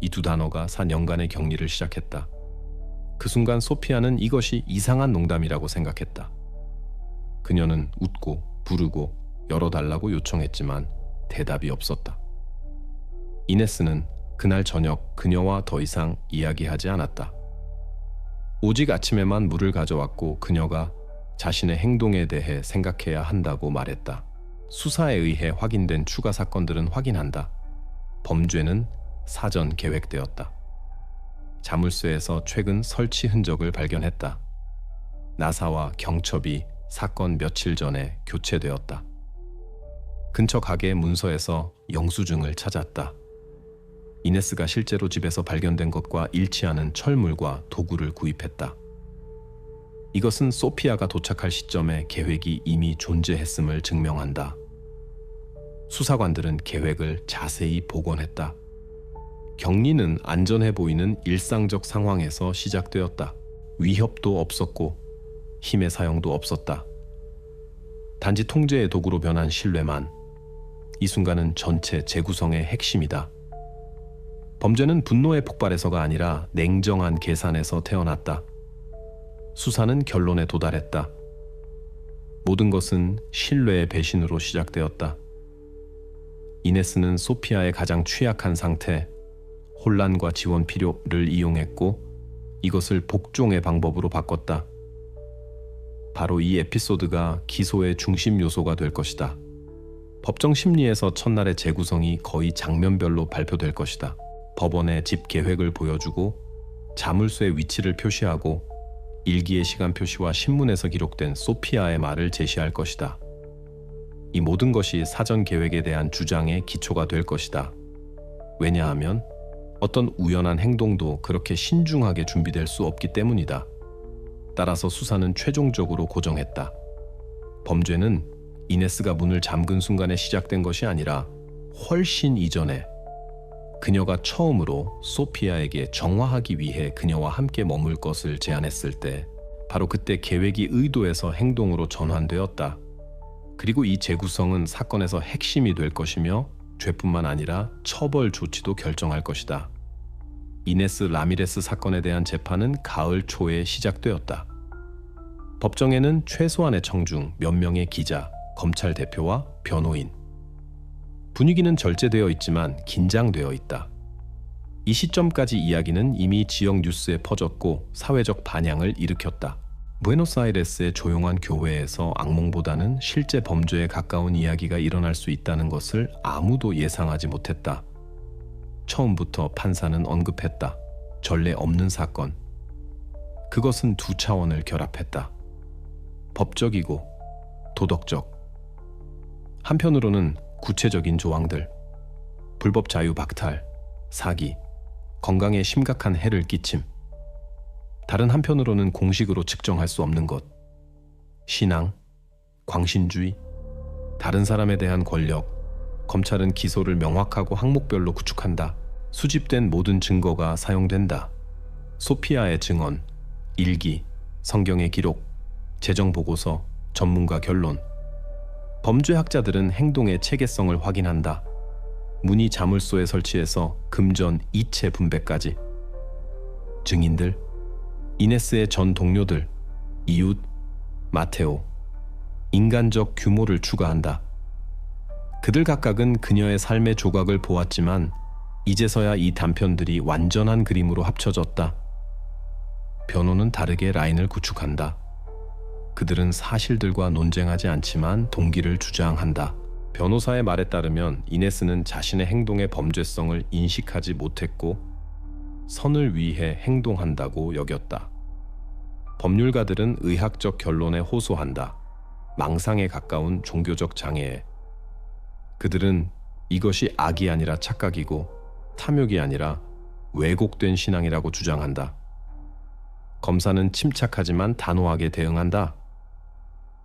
이 두 단어가 4년간의 격리를 시작했다. 그 순간 소피아는 이것이 이상한 농담이라고 생각했다. 그녀는 웃고 부르고 열어달라고 요청했지만 대답이 없었다. 이네스는 그날 저녁 그녀와 더 이상 이야기하지 않았다. 오직 아침에만 물을 가져왔고 그녀가 자신의 행동에 대해 생각해야 한다고 말했다. 수사에 의해 확인된 추가 사건들은 확인한다. 범죄는 사전 계획되었다. 자물쇠에서 최근 설치 흔적을 발견했다. 나사와 경첩이 사건 며칠 전에 교체되었다. 근처 가게 문서에서 영수증을 찾았다. 이네스가 실제로 집에서 발견된 것과 일치하는 철물과 도구를 구입했다. 이것은 소피아가 도착할 시점에 계획이 이미 존재했음을 증명한다. 수사관들은 계획을 자세히 복원했다. 격리는 안전해 보이는 일상적 상황에서 시작되었다. 위협도 없었고 힘의 사용도 없었다. 단지 통제의 도구로 변한 신뢰만. 이 순간은 전체 재구성의 핵심이다. 범죄는 분노의 폭발에서가 아니라 냉정한 계산에서 태어났다. 수사는 결론에 도달했다. 모든 것은 신뢰의 배신으로 시작되었다. 이네스는 소피아의 가장 취약한 상태, 혼란과 지원 필요를 이용했고 이것을 복종의 방법으로 바꿨다. 바로 이 에피소드가 기소의 중심 요소가 될 것이다. 법정 심리에서 첫날의 재구성이 거의 장면별로 발표될 것이다. 법원의 집 계획을 보여주고 자물쇠의 위치를 표시하고 일기의 시간 표시와 신문에서 기록된 소피아의 말을 제시할 것이다. 이 모든 것이 사전 계획에 대한 주장의 기초가 될 것이다. 왜냐하면 어떤 우연한 행동도 그렇게 신중하게 준비될 수 없기 때문이다. 따라서 수사는 최종적으로 고정했다. 범죄는 이네스가 문을 잠근 순간에 시작된 것이 아니라 훨씬 이전에 그녀가 처음으로 소피아에게 정화하기 위해 그녀와 함께 머물 것을 제안했을 때 바로 그때 계획이 의도에서 행동으로 전환되었다. 그리고 이 재구성은 사건에서 핵심이 될 것이며 죄뿐만 아니라 처벌 조치도 결정할 것이다. 이네스 라미레스 사건에 대한 재판은 가을 초에 시작되었다. 법정에는 최소한의 청중, 몇 명의 기자, 검찰 대표와 변호인. 분위기는 절제되어 있지만 긴장되어 있다. 이 시점까지 이야기는 이미 지역 뉴스에 퍼졌고 사회적 반향을 일으켰다. 부에노스아이레스의 조용한 교회에서 악몽보다는 실제 범죄에 가까운 이야기가 일어날 수 있다는 것을 아무도 예상하지 못했다. 처음부터 판사는 언급했다. 전례 없는 사건. 그것은 두 차원을 결합했다. 법적이고 도덕적. 한편으로는 구체적인 조항들, 불법 자유 박탈, 사기, 건강에 심각한 해를 끼침. 다른 한편으로는 공식으로 측정할 수 없는 것, 신앙, 광신주의, 다른 사람에 대한 권력. 검찰은 기소를 명확하고 항목별로 구축한다. 수집된 모든 증거가 사용된다. 소피아의 증언, 일기, 성경의 기록, 재정 보고서, 전문가 결론. 범죄학자들은 행동의 체계성을 확인한다. 문이 자물쇠에 설치해서 금전 이체 분배까지. 증인들, 이네스의 전 동료들, 이웃, 마테오. 인간적 규모를 추가한다. 그들 각각은 그녀의 삶의 조각을 보았지만 이제서야 이 단편들이 완전한 그림으로 합쳐졌다. 변호는 다르게 라인을 구축한다. 그들은 사실들과 논쟁하지 않지만 동기를 주장한다. 변호사의 말에 따르면 이네스는 자신의 행동의 범죄성을 인식하지 못했고 선을 위해 행동한다고 여겼다. 법률가들은 의학적 결론에 호소한다. 망상에 가까운 종교적 장애에. 그들은 이것이 악이 아니라 착각이고 탐욕이 아니라 왜곡된 신앙이라고 주장한다. 검사는 침착하지만 단호하게 대응한다.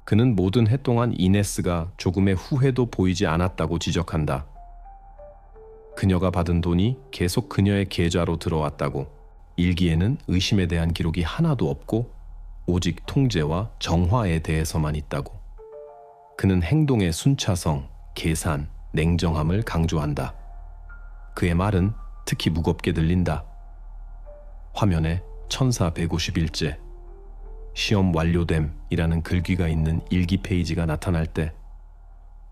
그는 모든 해 동안 이네스가 조금의 후회도 보이지 않았다고 지적한다. 그녀가 받은 돈이 계속 그녀의 계좌로 들어왔다고. 일기에는 의심에 대한 기록이 하나도 없고 오직 통제와 정화에 대해서만 있다고. 그는 행동의 순차성, 계산, 냉정함을 강조한다. 그의 말은 특히 무겁게 들린다. 화면에 천사 151제, 시험 완료됨이라는 글귀가 있는 일기 페이지가 나타날 때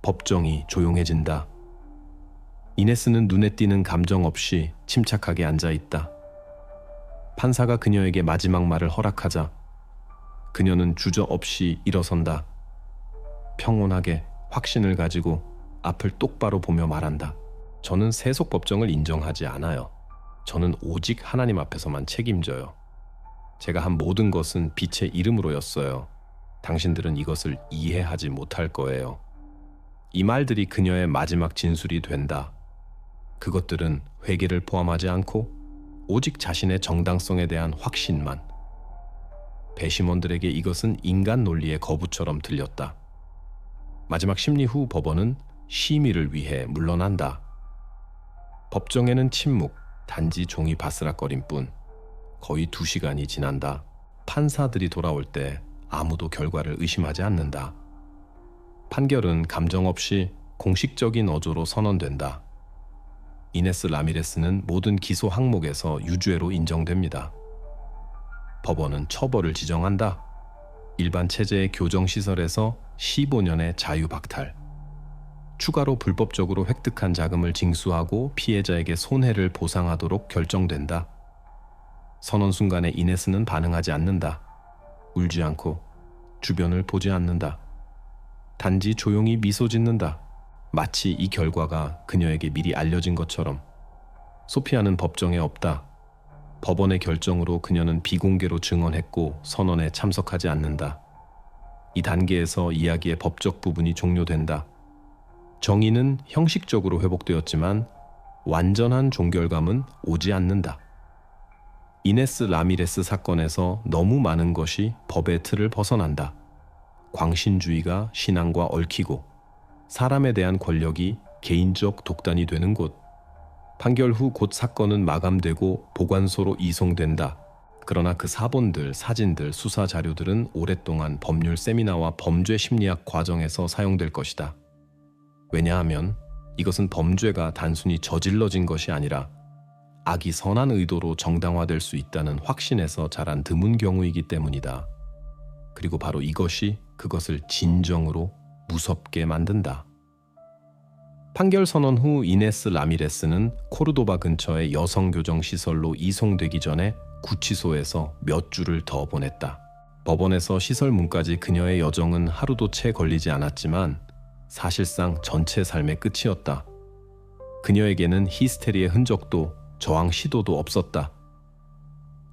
법정이 조용해진다. 이네스는 눈에 띄는 감정 없이 침착하게 앉아 있다. 판사가 그녀에게 마지막 말을 허락하자 그녀는 주저없이 일어선다. 평온하게 확신을 가지고 앞을 똑바로 보며 말한다. 저는 세속 법정을 인정하지 않아요. 저는 오직 하나님 앞에서만 책임져요. 제가 한 모든 것은 빛의 이름으로였어요. 당신들은 이것을 이해하지 못할 거예요. 이 말들이 그녀의 마지막 진술이 된다. 그것들은 회개를 포함하지 않고 오직 자신의 정당성에 대한 확신만. 배심원들에게 이것은 인간 논리의 거부처럼 들렸다. 마지막 심리 후 법원은 심의를 위해 물러난다. 법정에는 침묵, 단지 종이 바스락거림 뿐. 거의 2시간이 지난다. 판사들이 돌아올 때 아무도 결과를 의심하지 않는다. 판결은 감정 없이 공식적인 어조로 선언된다. 이네스 라미레스는 모든 기소 항목에서 유죄로 인정됩니다. 법원은 처벌을 지정한다. 일반 체제의 교정시설에서 15년의 자유박탈. 추가로 불법적으로 획득한 자금을 징수하고 피해자에게 손해를 보상하도록 결정된다. 선언 순간에 이네스는 반응하지 않는다. 울지 않고 주변을 보지 않는다. 단지 조용히 미소 짓는다. 마치 이 결과가 그녀에게 미리 알려진 것처럼. 소피아는 법정에 없다. 법원의 결정으로 그녀는 비공개로 증언했고 선언에 참석하지 않는다. 이 단계에서 이야기의 법적 부분이 종료된다. 정의는 형식적으로 회복되었지만 완전한 종결감은 오지 않는다. 이네스 라미레스 사건에서 너무 많은 것이 법의 틀을 벗어난다. 광신주의가 신앙과 얽히고 사람에 대한 권력이 개인적 독단이 되는 곳. 판결 후 곧 사건은 마감되고 보관소로 이송된다. 그러나 그 사본들, 사진들, 수사 자료들은 오랫동안 법률 세미나와 범죄 심리학 과정에서 사용될 것이다. 왜냐하면 이것은 범죄가 단순히 저질러진 것이 아니라 악이 선한 의도로 정당화될 수 있다는 확신에서 자란 드문 경우이기 때문이다. 그리고 바로 이것이 그것을 진정으로 무섭게 만든다. 판결 선언 후 이네스 라미레스는 코르도바 근처의 여성교정시설로 이송되기 전에 구치소에서 몇 주를 더 보냈다. 법원에서 시설 문까지 그녀의 여정은 하루도 채 걸리지 않았지만 사실상 전체 삶의 끝이었다. 그녀에게는 히스테리의 흔적도 저항 시도도 없었다.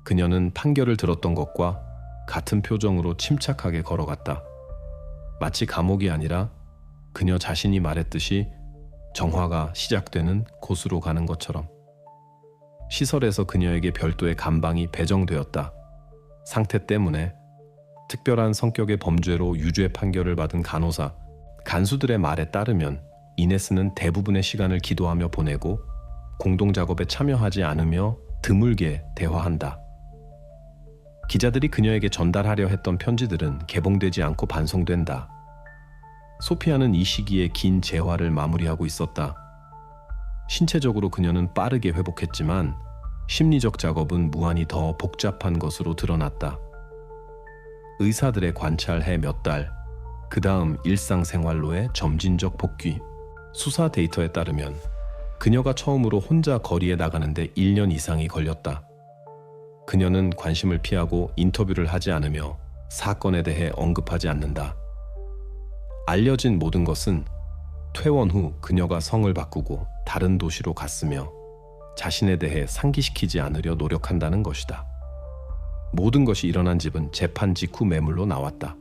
그녀는 판결을 들었던 것과 같은 표정으로 침착하게 걸어갔다. 마치 감옥이 아니라 그녀 자신이 말했듯이 정화가 시작되는 곳으로 가는 것처럼. 시설에서 그녀에게 별도의 감방이 배정되었다. 상태 때문에 특별한 성격의 범죄로 유죄 판결을 받은 간호사, 간수들의 말에 따르면 이네스는 대부분의 시간을 기도하며 보내고 공동작업에 참여하지 않으며 드물게 대화한다. 기자들이 그녀에게 전달하려 했던 편지들은 개봉되지 않고 반송된다. 소피아는 이 시기에 긴 재활을 마무리하고 있었다. 신체적으로 그녀는 빠르게 회복했지만 심리적 작업은 무한히 더 복잡한 것으로 드러났다. 의사들의 관찰해 몇 달, 그 다음 일상생활로의 점진적 복귀. 수사 데이터에 따르면 그녀가 처음으로 혼자 거리에 나가는데 1년 이상이 걸렸다. 그녀는 관심을 피하고 인터뷰를 하지 않으며 사건에 대해 언급하지 않는다. 알려진 모든 것은 퇴원 후 그녀가 성을 바꾸고 다른 도시로 갔으며 자신에 대해 상기시키지 않으려 노력한다는 것이다. 모든 것이 일어난 집은 재판 직후 매물로 나왔다.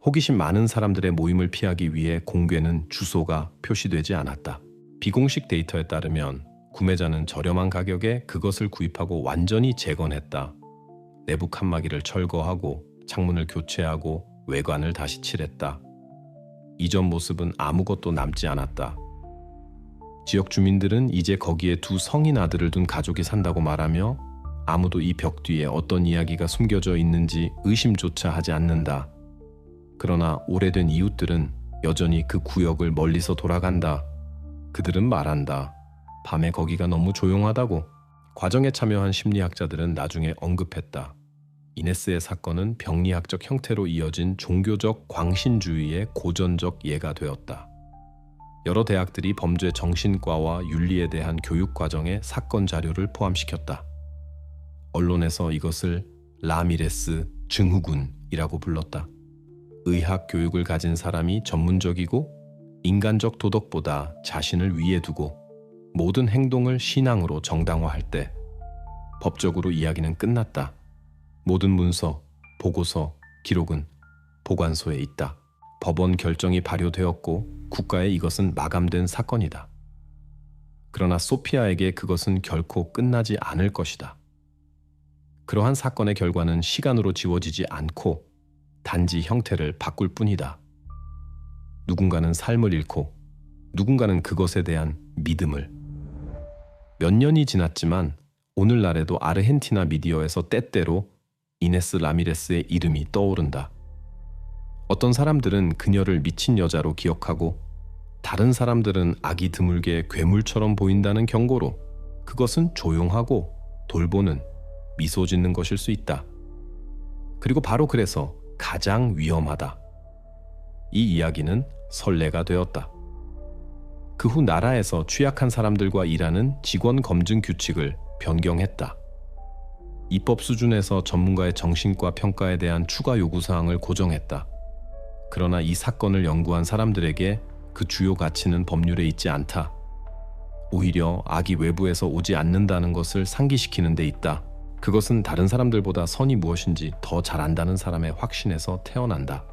호기심 많은 사람들의 모임을 피하기 위해 공개는 주소가 표시되지 않았다. 비공식 데이터에 따르면 구매자는 저렴한 가격에 그것을 구입하고 완전히 재건했다. 내부 칸막이를 철거하고 창문을 교체하고 외관을 다시 칠했다. 이전 모습은 아무것도 남지 않았다. 지역 주민들은 이제 거기에 두 성인 아들을 둔 가족이 산다고 말하며 아무도 이 벽 뒤에 어떤 이야기가 숨겨져 있는지 의심조차 하지 않는다. 그러나 오래된 이웃들은 여전히 그 구역을 멀리서 돌아간다. 그들은 말한다. 밤에 거기가 너무 조용하다고. 과정에 참여한 심리학자들은 나중에 언급했다. 이네스의 사건은 병리학적 형태로 이어진 종교적 광신주의의 고전적 예가 되었다. 여러 대학들이 범죄 정신과와 윤리에 대한 교육 과정에 사건 자료를 포함시켰다. 언론에서 이것을 라미레스 증후군이라고 불렀다. 의학 교육을 가진 사람이 전문적이고 인간적 도덕보다 자신을 위에 두고 모든 행동을 신앙으로 정당화할 때 법적으로 이야기는 끝났다. 모든 문서, 보고서, 기록은 보관소에 있다. 법원 결정이 발효되었고 국가에 이것은 마감된 사건이다. 그러나 소피아에게 그것은 결코 끝나지 않을 것이다. 그러한 사건의 결과는 시간으로 지워지지 않고 단지 형태를 바꿀 뿐이다. 누군가는 삶을 잃고 누군가는 그것에 대한 믿음을. 몇 년이 지났지만 오늘날에도 아르헨티나 미디어에서 때때로 이네스 라미레스의 이름이 떠오른다. 어떤 사람들은 그녀를 미친 여자로 기억하고 다른 사람들은 아기 드물게 괴물처럼 보인다는 경고로 그것은 조용하고 돌보는 미소 짓는 것일 수 있다. 그리고 바로 그래서 가장 위험하다. 이 이야기는 선례가 되었다. 그 후 나라에서 취약한 사람들과 일하는 직원 검증 규칙을 변경했다. 입법 수준에서 전문가의 정신과 평가에 대한 추가 요구사항을 고정했다. 그러나 이 사건을 연구한 사람들에게 그 주요 가치는 법률에 있지 않다. 오히려 악이 외부에서 오지 않는다는 것을 상기시키는 데 있다. 그것은 다른 사람들보다 선이 무엇인지 더 잘 안다는 사람의 확신에서 태어난다.